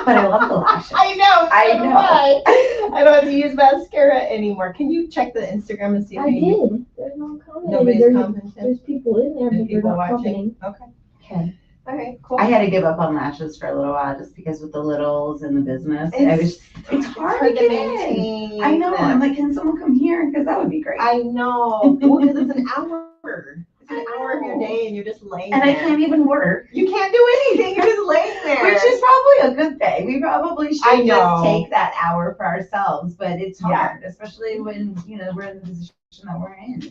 But I love the lashes. I know. I so do know. I don't have to use mascara anymore. Can you check the Instagram and see if I did. There's no comment. nobody's There's, commenting? there's people in there, There's but they're people not watching. commenting. Okay. Okay. Okay. Cool. I had to give up on lashes for a little while just because with the littles and the business, it's hard to get in. maintain. I know. I'm like, can someone come here? Because that would be great. I know. Well, because it's an hour. It's an hour of your day, and you're just laying And there. I can't even work. You can't do anything. You're just laying there. Which is probably a good thing. We probably I should know. just take that hour for ourselves, but it's Yeah. hard, especially when we're in the position that we're in.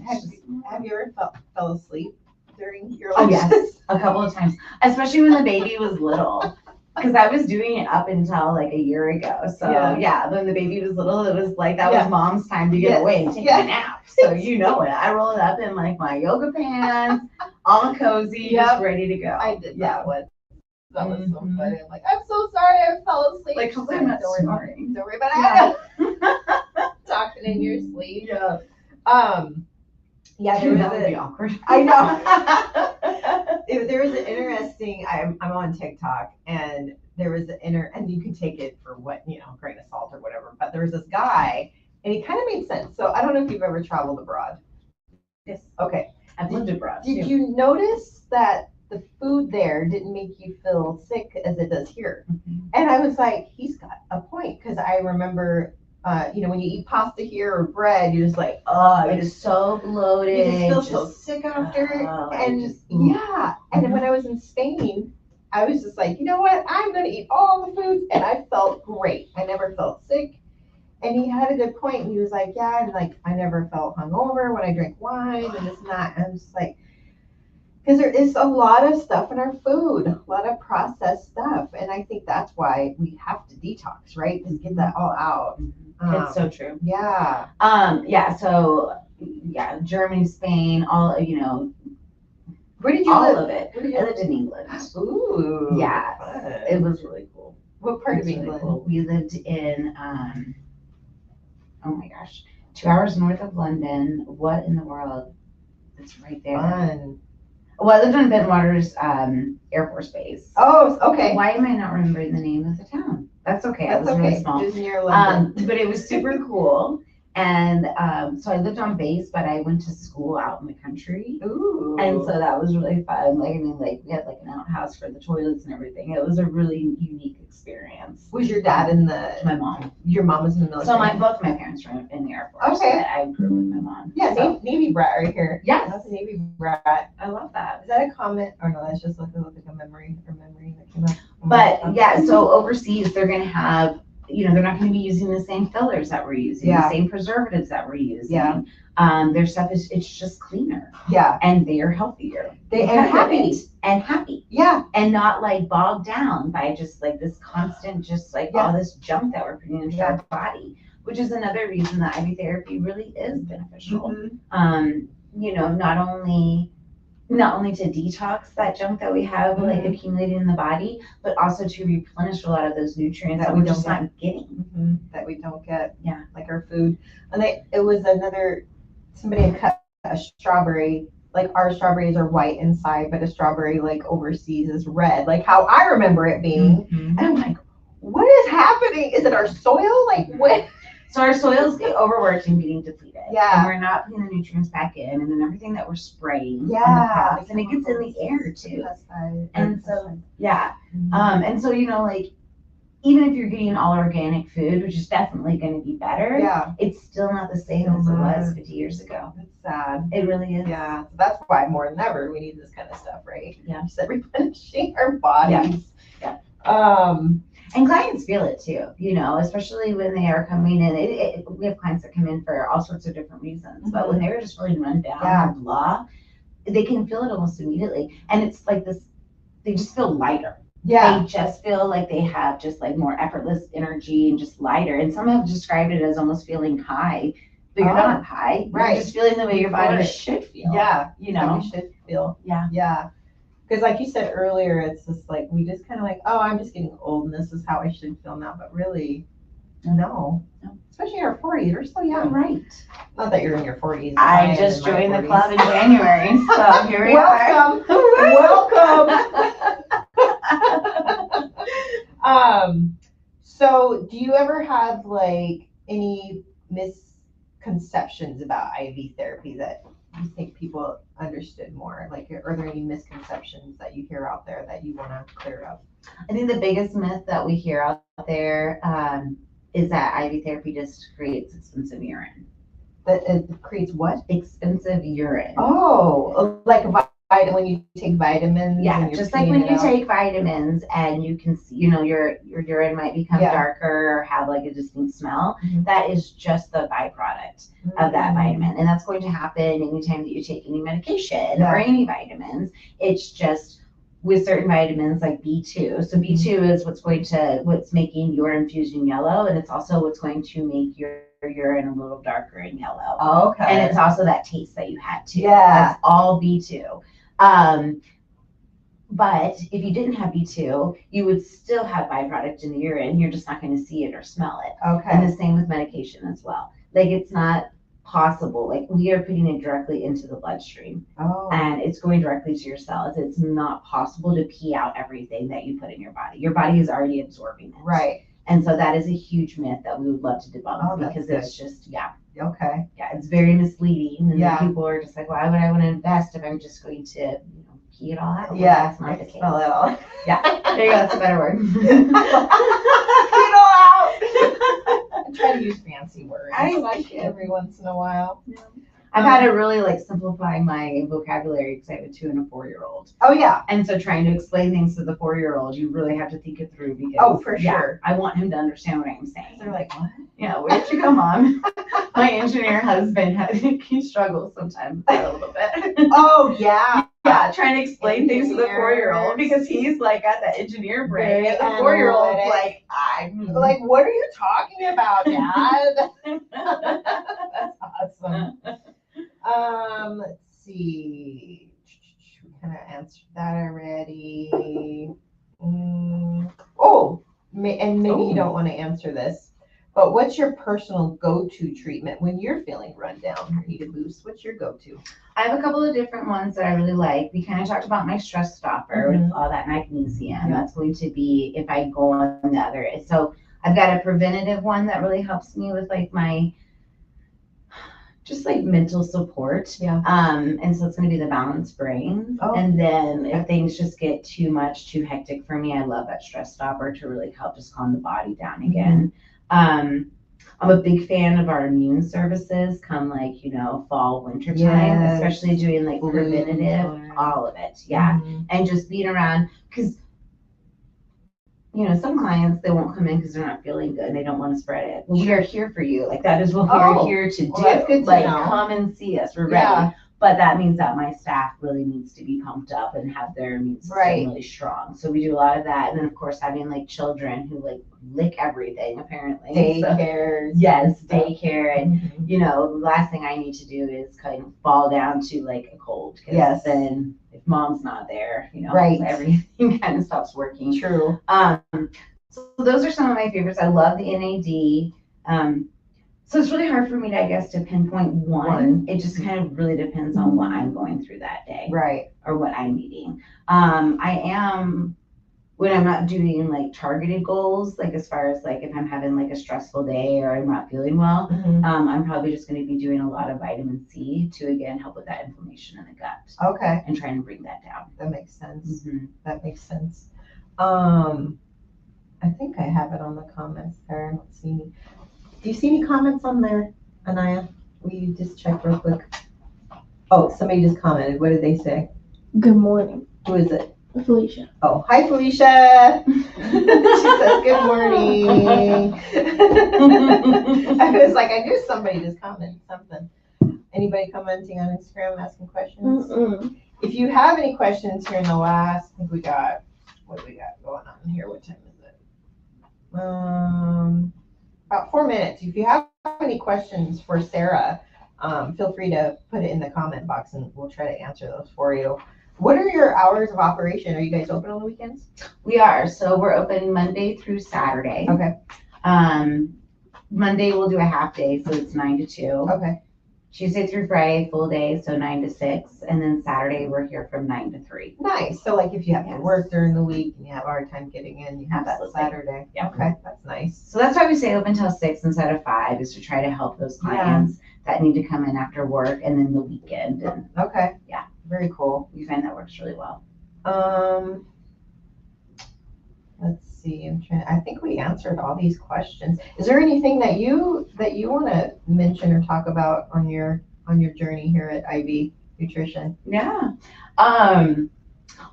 Have you ever fell asleep during your Oh lectures? yes, a couple of times, especially when the baby was little. Because I was doing it up until like a year ago. So yeah, when the baby was little, it was like that was mom's time to get Yes. away and take a nap. So you know it. I rolled up in like my yoga pants, all cozy, just ready to go. I did that once. That was so Mhm. funny. I'm like, I'm so sorry I fell asleep. Like, hopefully I'm not snoring. Don't worry about it. Talking in your sleep. Yeah. Yeah, there Dude, was that would be awkward. I know. There was an interesting. I'm on TikTok, and there was and you can take it for what grain of salt or whatever. But there was this guy, and he kind of made sense. So I don't know if you've ever traveled abroad. Yes. Okay. I've lived abroad. Did too. you notice that the food there didn't make you feel sick as it does here? Mhm. And I was like, he's got a point, because I remember, when you eat pasta here or bread, you're just like, Oh, it is so bloated. you just feel so sick after. Oh, And just- yeah, and then when I was in Spain, I was just like, you know what? I'm going to eat all the foods, and I felt great. I never felt sick. And he had a good point. He was like, yeah, and like I never felt hungover when I drank wine and this and that. And I'm just like, because there is a lot of stuff in our food, a lot of processed stuff, and I think that's why we have to detox, right? Just get that all out. It's so true. Yeah. So Germany, Spain, all Where did you all live? of it. Where did I you lived in England. Ooh. Yeah. Fun. It was really cool. What part It of was really England? cool. We lived in oh my gosh, 2 hours north of London. What in the world? It's right there. Fun. Well, I lived on Bentwaters Air Force Base. Oh, okay. Why am I not remembering the name of the town? That's okay. That's I was okay. really small. It was near London. But it was super cool. And so I lived on base, but I went to school out in the country. Ooh. And so that was really fun. We had like an outhouse for the toilets and everything. It was a really unique experience. Was your dad in the? My mom. Your mom was in the military. So both my parents were in the Air Force. Okay. But I grew up with my mom. Yeah, So, Navy brat right here. yes. That's a Navy brat. I love that. Is that a comment? Or no, that's just like a memory that came up. But yeah, so overseas they're gonna have, they're not gonna be using the same fillers that we're using, Yeah. the same preservatives that we're using. Yeah. Their stuff it's just cleaner Yeah. and they are healthier. And Because of happy. it. And happy. Yeah. And not like bogged down by just like this constant, just like all this junk that we're putting into our body, which is another reason that IV therapy really is beneficial. Mhm. Not only to detox that junk that we have like accumulated in the body, but also to replenish a lot of those nutrients that we're just not getting. Mhm. That we don't get. Yeah. Like our food. And it was somebody had cut a strawberry. Like our strawberries are white inside, but a strawberry like overseas is red. Like how I remember it being. And I'm like, what is happening? Is it our soil? Like what? So our soils get overworked and getting depleted. Yeah. And we're not putting the nutrients back in, and then everything that we're spraying on the Yeah. crops, and it gets in the air too. And so, yeah. And so, like, even if you're getting all organic food, which is definitely going to be better, Yeah. it's still not the same as it was 50 years ago. That's sad. It really is. Yeah. So that's why more than ever we need this kind of stuff, right? Yeah. You said replenishing our bodies. Yeah. Yeah. And clients feel it too, especially when they are coming in. We have clients that come in for all sorts of different reasons, but when they're just really run down Yeah. or blah, they can feel it almost immediately. And it's like this, they just feel lighter. Yeah. They just feel like they have just like more effortless energy and just lighter. And some have described it as almost feeling high, but you're not high. Right. You're just feeling the way your body Right. should feel. Yeah. Like we should feel. Yeah. Yeah. Because like you said earlier, it's just like, we just kind of like, oh, I'm just getting old and this is how I should feel now. But really, no. Especially in our 40s. We're still young. Right. Not that you're in your 40s. I just joined the club in January, so here we Welcome. are. Welcome. Do you ever have like any misconceptions about IV therapy that you think people understood more? Like, are there any misconceptions that you hear out there that you want to clear up? I think the biggest myth that we hear out there is that IV therapy just creates expensive urine. That it creates what? Expensive urine. Oh, like when you take vitamins. Yeah, and you're just like peeing when it you out. take vitamins and you can see, you know, your urine might become Yeah. darker or have like a distinct smell. Mhm. That is just the byproduct of that vitamin. And that's going to happen anytime that you take any medication or any vitamins. It's just with certain vitamins like B2. So B2 is what's making your infusion yellow, and it's also what's going to make your urine a little darker and yellow. Oh, okay. And it's also that taste that you had too. Yeah. That's all B2. But if you didn't have B2, you would still have byproduct in the urine. You're just not going to see it or smell it. Okay. And the same with medication as well. Like, it's not possible. Like, we are putting it directly into the bloodstream, Oh. and it's going directly to your cells. It's not possible to pee out everything that you put in your body. Your body is already absorbing it. Right. And so that is a huge myth that we would love to debunk, Oh, that's because good. it's just, Okay. it's very misleading. And Yeah. then people are just like, why would I want to invest if I'm just going to, you know, pee it all out? Well, Yeah. that's not the case. Smell it all. Yeah, there you go. That's a better word. Get all out. I try to use fancy words. I like it. Every once in a while. I've had to really like simplify my vocabulary because I have a 2 and a 4-year-old. Oh yeah. And so trying to explain things to the 4-year-old, you really have to think it through because for sure. I want him to understand what I'm saying. They're like, what? Yeah, where'd you go, Mom? My engineer husband, he struggles sometimes with that a little bit. Oh yeah. Yeah, trying to explain things to the Engineers. 4-year-old because he's like got that engineer brain. Very And the 4-year-old's analytic. like, I'm Like, what are you talking about, Dad? That's awesome. Let's see. We kind of answered that already. And maybe you don't want to answer this, but what's your personal go-to treatment when you're feeling run down or need a boost? What's your go-to? I have a couple of different ones that I really like. We kind of talked about my stress stopper with all that magnesium. Yeah. That's going to be if I go on the other. So I've got a preventative one that really helps me with like my just like mental support. Yeah. And so it's going to be the balanced brain. Oh. And then if things just get too much, too hectic for me, I love that stress stopper to really help just calm the body down again. I'm a big fan of our immune services come like, you know, fall, winter time, Yes. especially doing like Blue preventative, color. all of it. Yeah. Mhm. And just being around because, you know, some clients, they won't come in because they're not feeling good and they don't want to spread it. Well, we are here for you. Like that is what Oh, we're here to do. well, that's good to like know. come and see us. We're Yeah. ready. But that means that my staff really needs to be pumped up and have their immune system Right. really strong. So we do a lot of that. And then of course having like children who like lick everything apparently. So, Daycare. yes, daycare. And Mhm. you know, the last thing I need to do is kind of fall down to like a cold. Because Yes. then if mom's not there, you know, Right. everything kind of stops working. True. So those are some of my favorites. I love the NAD. So it's really hard for me to, I guess, to pinpoint one. It just kind of really depends on what I'm going through that day Right. or what I'm needing. I am, when I'm not doing like targeted goals, like as far as like if I'm having like a stressful day or I'm not feeling well, Mhm. I'm probably just going to be doing a lot of vitamin C to again help with that inflammation in the gut Okay. and trying to bring that down. That makes sense. Mhm. That makes sense. I think I have it on the comments there. I don't see any. Do you see any comments on there, Anaya? Will you just check real quick? Oh, somebody just commented. What did they say? Good morning, Who is it? Felicia. Oh, hi, Felicia. She says, good morning. I was like, I knew somebody just commented something. Anybody commenting on Instagram, asking questions? If you have any questions here in the last, I think we got, what do we got going on here? What time is it? About 4 minutes. If you have any questions for Sarah, feel free to put it in the comment box and we'll try to answer those for you. What are your hours of operation? Are you guys open on the weekends? We are. So we're open Monday through Saturday. Okay. Monday we'll do a half day, so it's 9 to 2. Okay. Tuesday through Friday, full day, so 9 to 6. And then Saturday, we're here from 9 to 3. Nice. So like if you have to Yes. work during the week and you have a hard time getting in, you have Absolutely. that Saturday. Yeah. Okay, that's nice. So that's why we stay open till 6 instead of 5, is to try to help those clients that need to come in after work and then the weekend. And Okay. Yeah. Very cool. we find that works really well. Let's see. I think we answered all these questions. Is there anything that you want to mention or talk about on your journey here at IV Nutrition? Yeah.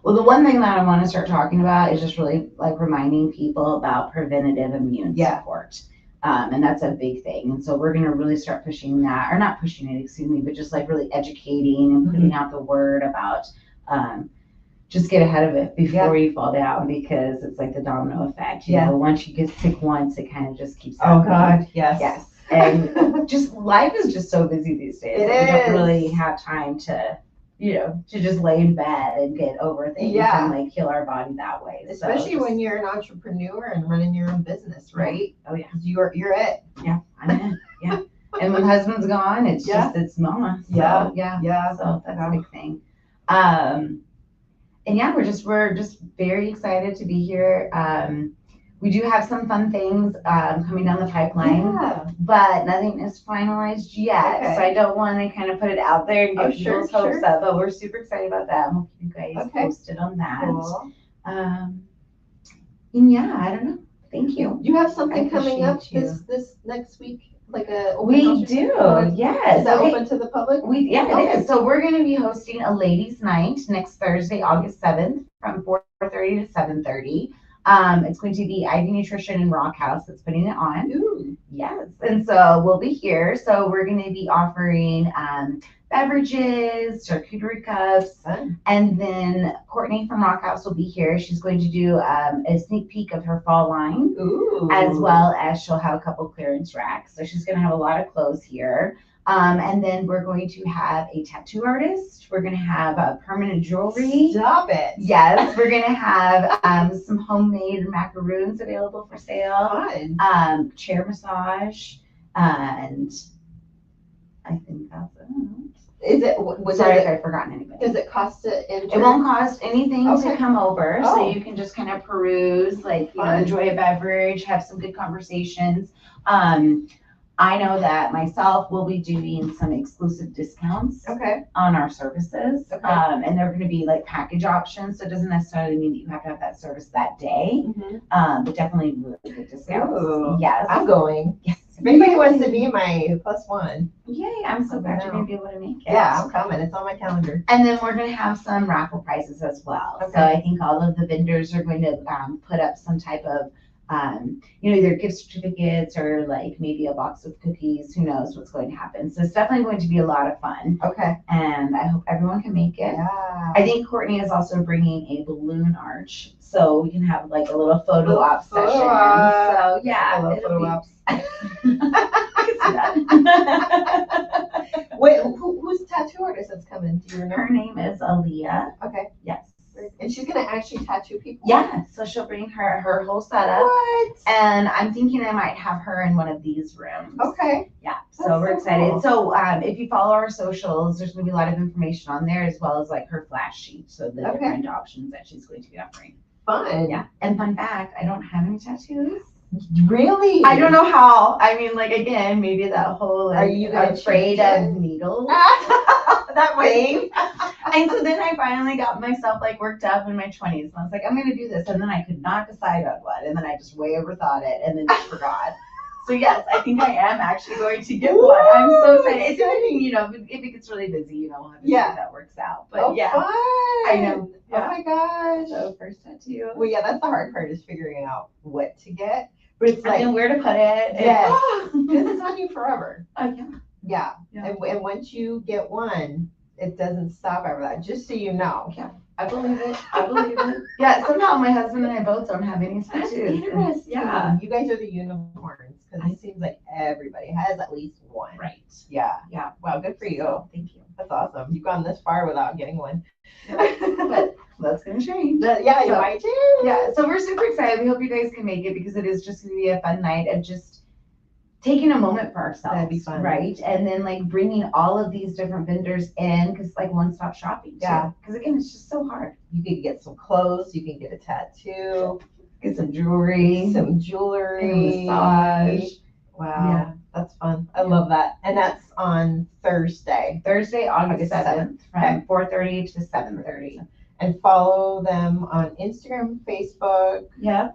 Well, the one thing that I want to start talking about is just really like reminding people about preventative immune support. And that's a big thing. And so we're going to really start pushing that, or not pushing it, excuse me, but just like really educating and putting out the word about just get ahead of it before you fall down, because it's like the domino effect. You know, once you get sick once, it kind of just keeps happening. Oh God, yes. Yes. And just life is just so busy these days. It We is. don't really have time to, to just lay in bed and get over things and like heal our body that way. Especially when you're an entrepreneur and running your own business, right? Oh yeah. 'Cause you're it. Yeah, I'm in. Yeah. And when husband's gone, it's just it's mama. So, Yeah. So that's a big thing. And yeah, we're just very excited to be here. We do have some fun things coming down the pipeline, but nothing is finalized yet. Okay. So I don't want to kind of put it out there and get people's hopes sure. up, but we're super excited about that. And we'll keep you guys posted on that. Cool. And yeah, I don't know. Thank you. You have something coming up appreciate this next week, like a open We house? do, yes. Is that Okay. open to the public? It is. So we're going to be hosting a ladies' night next Thursday, August 7th, from 4:30 to 7:30. It's going to be IV Nutrition and Rock House that's putting it on. Ooh. Yes. And so we'll be here. So we're going to be offering beverages, charcuterie cups, and then Courtney from Rock House will be here. She's going to do a sneak peek of her fall line. Ooh. As well as she'll have a couple clearance racks. So she's going to have a lot of clothes here. And then we're going to have a tattoo artist. We're going to have permanent jewelry. Stop it. Yes, we're going to have some homemade macaroons available for sale. Fun. Chair massage. And I think that's it. Is it? Sorry if I've forgotten anybody. Does it cost to enter? It won't cost anything to come over, so Oh. you can just kind of peruse, like, enjoy a beverage, have some good conversations. I know that myself will be doing some exclusive discounts on our services. Okay. And they're going to be like package options, so it doesn't necessarily mean that you have to have that service that day, but definitely really good discounts. Ooh. Yes. I'm going. Yes. If anybody wants to be my +1. Yay, I'm so glad you're going to be able to make it. Yeah, I'm coming. It's on my calendar. And then we're going to have some raffle prizes as well. Okay. So I think all of the vendors are going to put up some type of, either gift certificates or like maybe a box of cookies. Who knows what's going to happen. So it's definitely going to be a lot of fun. Okay. And I hope everyone can make it. Yeah. I think Courtney is also bringing a balloon arch. So we can have like a little photo op session. So yeah. I love photo ops. I can see that. Wait, who's the tattoo artist that's coming? Do you remember? Her name is Aaliyah. Okay. Yes. And she's gonna actually tattoo people? Yeah, so she'll bring her whole setup. What? And I'm thinking I might have her in one of these rooms. Okay. Yeah, so That's we're so excited. cool. So if you follow our socials, there's going to be a lot of information on there, as well as like her flash sheet. So the different options that she's going to be offering. Fun. Yeah. And fun fact, I don't have any tattoos. Really? I don't know how. I mean, like, again, maybe that whole like, Are you gonna afraid change of needles. That wave. And so then I finally got myself like worked up in my 20s, and I was like, I'm going to do this. And then I could not decide on what. And then I just way overthought it and then just forgot. So yes, I think I am actually going to get one. I'm so excited. It's anything, if it gets really busy, we'll have to see if that works out. But Fun. I know. Oh my gosh. So first tattoo. Well, yeah, that's the hard part, is figuring out what to get. But it's like, And then where to put it. yes, because it's on you forever. Oh, yeah. Yeah. And once you get one, it doesn't stop after that, just so you know. Yeah. I believe it. I believe it. Yeah, somehow my husband and I both don't have any tattoos. Interesting. Yeah. You guys are the unicorns, because it seems like everybody has at least one. Right. Yeah. Yeah. Wow, good for you. So, thank you. That's awesome. You've gone this far without getting one. But that's going to change. Yeah, you might too. Yeah, so we're super excited. We hope you guys can make it, because it is just going to be a fun night of just taking a moment for ourselves. That'd be fun. Right? And then like bringing all of these different vendors in, because like one-stop shopping. Yeah. Because again, it's just so hard. You could get some clothes, you can get a tattoo, Get some jewelry, some and jewelry. a massage. Wow, Yeah. that's fun. I love that. And that's on Thursday. Thursday, August August 7th, from 4:30 to 7:30. And follow them on Instagram, Facebook. Yeah,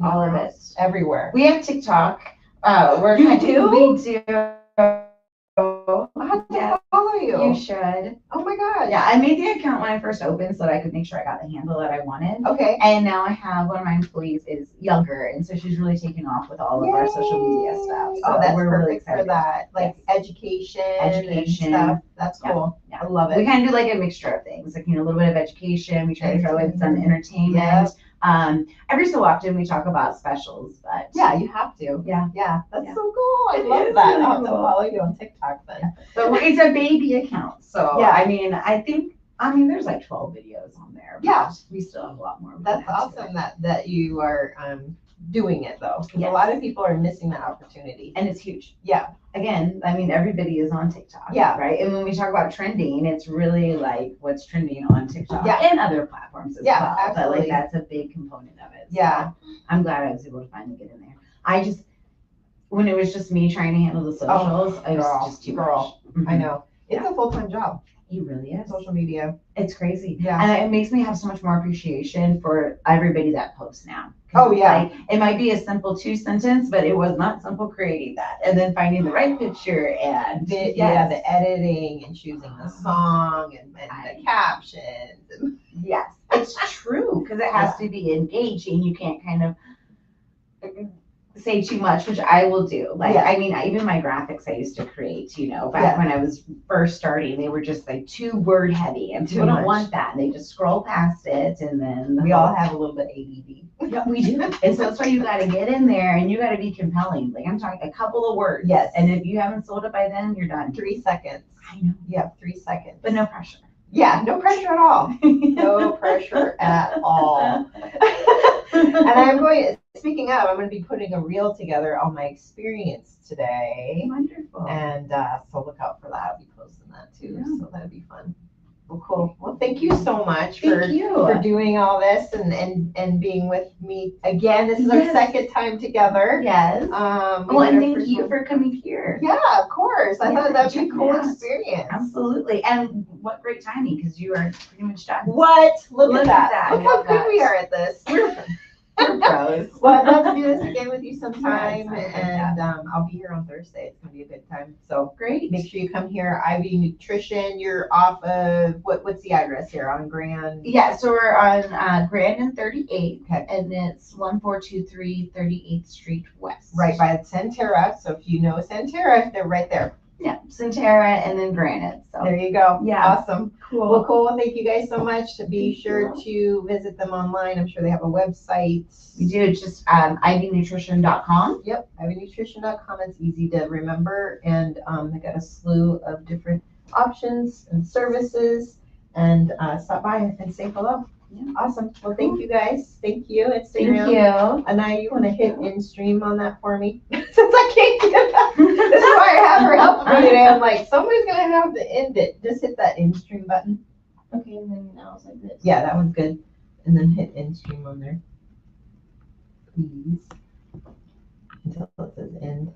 all of it. Everywhere. We have TikTok. We're You do? We do. I have to Yeah. follow you. You should. Oh my gosh. Yeah, I made the account when I first opened so that I could make sure I got the handle that I wanted. Okay. And now I have one of my employees is younger, and so she's really taken off with all of our social media stuff. So Oh, that's we're really perfect for excited. that. Like education. Education. And stuff. That's Yeah. cool. Yeah. I love We it. kind of do like a mixture of things, like, a little bit of education. We try to throw in some entertainment. Yeah. Every so often we talk about specials, but Yeah, you have to. Yeah. Yeah. That's Yeah. so cool. I It love is that. really I'll have to cool. follow you on TikTok then. but it's a baby account. So Yeah. I mean, there's like 12 videos on there. But Yeah. we still have a lot more. That's awesome that you are doing it though. 'Cause Yes. a lot of people are missing that opportunity. And it's huge. Yeah. Again, I mean, everybody is on TikTok. Yeah. Right. And when we talk about trending, it's really like what's trending on TikTok Yeah. and other platforms as Yeah, well. But absolutely. like that's a big component of it. So Yeah. I'm glad I was able to finally get in there. When it was just me trying to handle the socials, it was just too girl. much. I know. It's a full-time job, It really is. social media. It's crazy. Yeah. And it makes me have so much more appreciation for everybody that posts now. 'Cause Oh, it's yeah. like, it might be a simple 2 sentence, but it was not simple creating that. And then finding the right picture and Yeah, the editing and choosing the song and the captions. And yes, it's true because it has to be engaging. You can't kind of say too much, which I will do. Like, Yeah. I mean, even my graphics I used to create, back Yeah. when I was first starting, they were just like too word heavy and people Too don't much. want that. And they just scroll past it and then we all have a little bit ADD. Yeah, we do. And so that's why you got to get in there and you got to be compelling. Like I'm talking a couple of words. Yes. And if you haven't sold it by then, you're done. 3 seconds. I know. You have 3 seconds. But no pressure. Yeah, no pressure at all. No pressure at all. And speaking of, I'm going to be putting a reel together on my experience today. Wonderful. And so look out for that. I'll be posting that too. Yeah. So that'd be fun. Well, cool. Well, thank you so much Thank you. for doing all this and being with me again. This is our Yes. second time together. Yes. We Well, did and our thank first you one. for coming here. Yeah, of course. I Yeah, thought that'd be a check it cool out. experience. Absolutely. And what great timing because you are pretty much done. What? Look Look at at that. that. Look how Love good that. we are at this. We're pros. Well, I'd love to do this again with you sometime, Yes, and I'll be here on Thursday. It's gonna be a good time. So Great. make sure you come here. Ivy Nutrition. You're off of what's the address here on Grand? Yeah, so we're on Grand and 38th, Okay. and it's 1423 38th Street West. Right by Centera. So if you know Centera, they're right there. Yeah, Centera and then Granite. So There you go. Yeah. Awesome. cool. Well, cool. Well, thank you guys so much. To be Thank sure to visit them online. I'm sure they have a website. We do just ivynutrition.com. Yep, ivynutrition.com. It's easy to remember, and they got a slew of different options and services. And stop by and say hello. Yeah. Awesome. Well, thank you guys. Thank you. Thank Instagram. you. And now you want to hit in stream on that for me since I can't get that. This is why I have her help me today. I'm like, somebody's gonna have to end it. Just hit that in stream button. Okay, and then now it's like this. Yeah, that one's good. And then hit in stream on there, please, until it says end.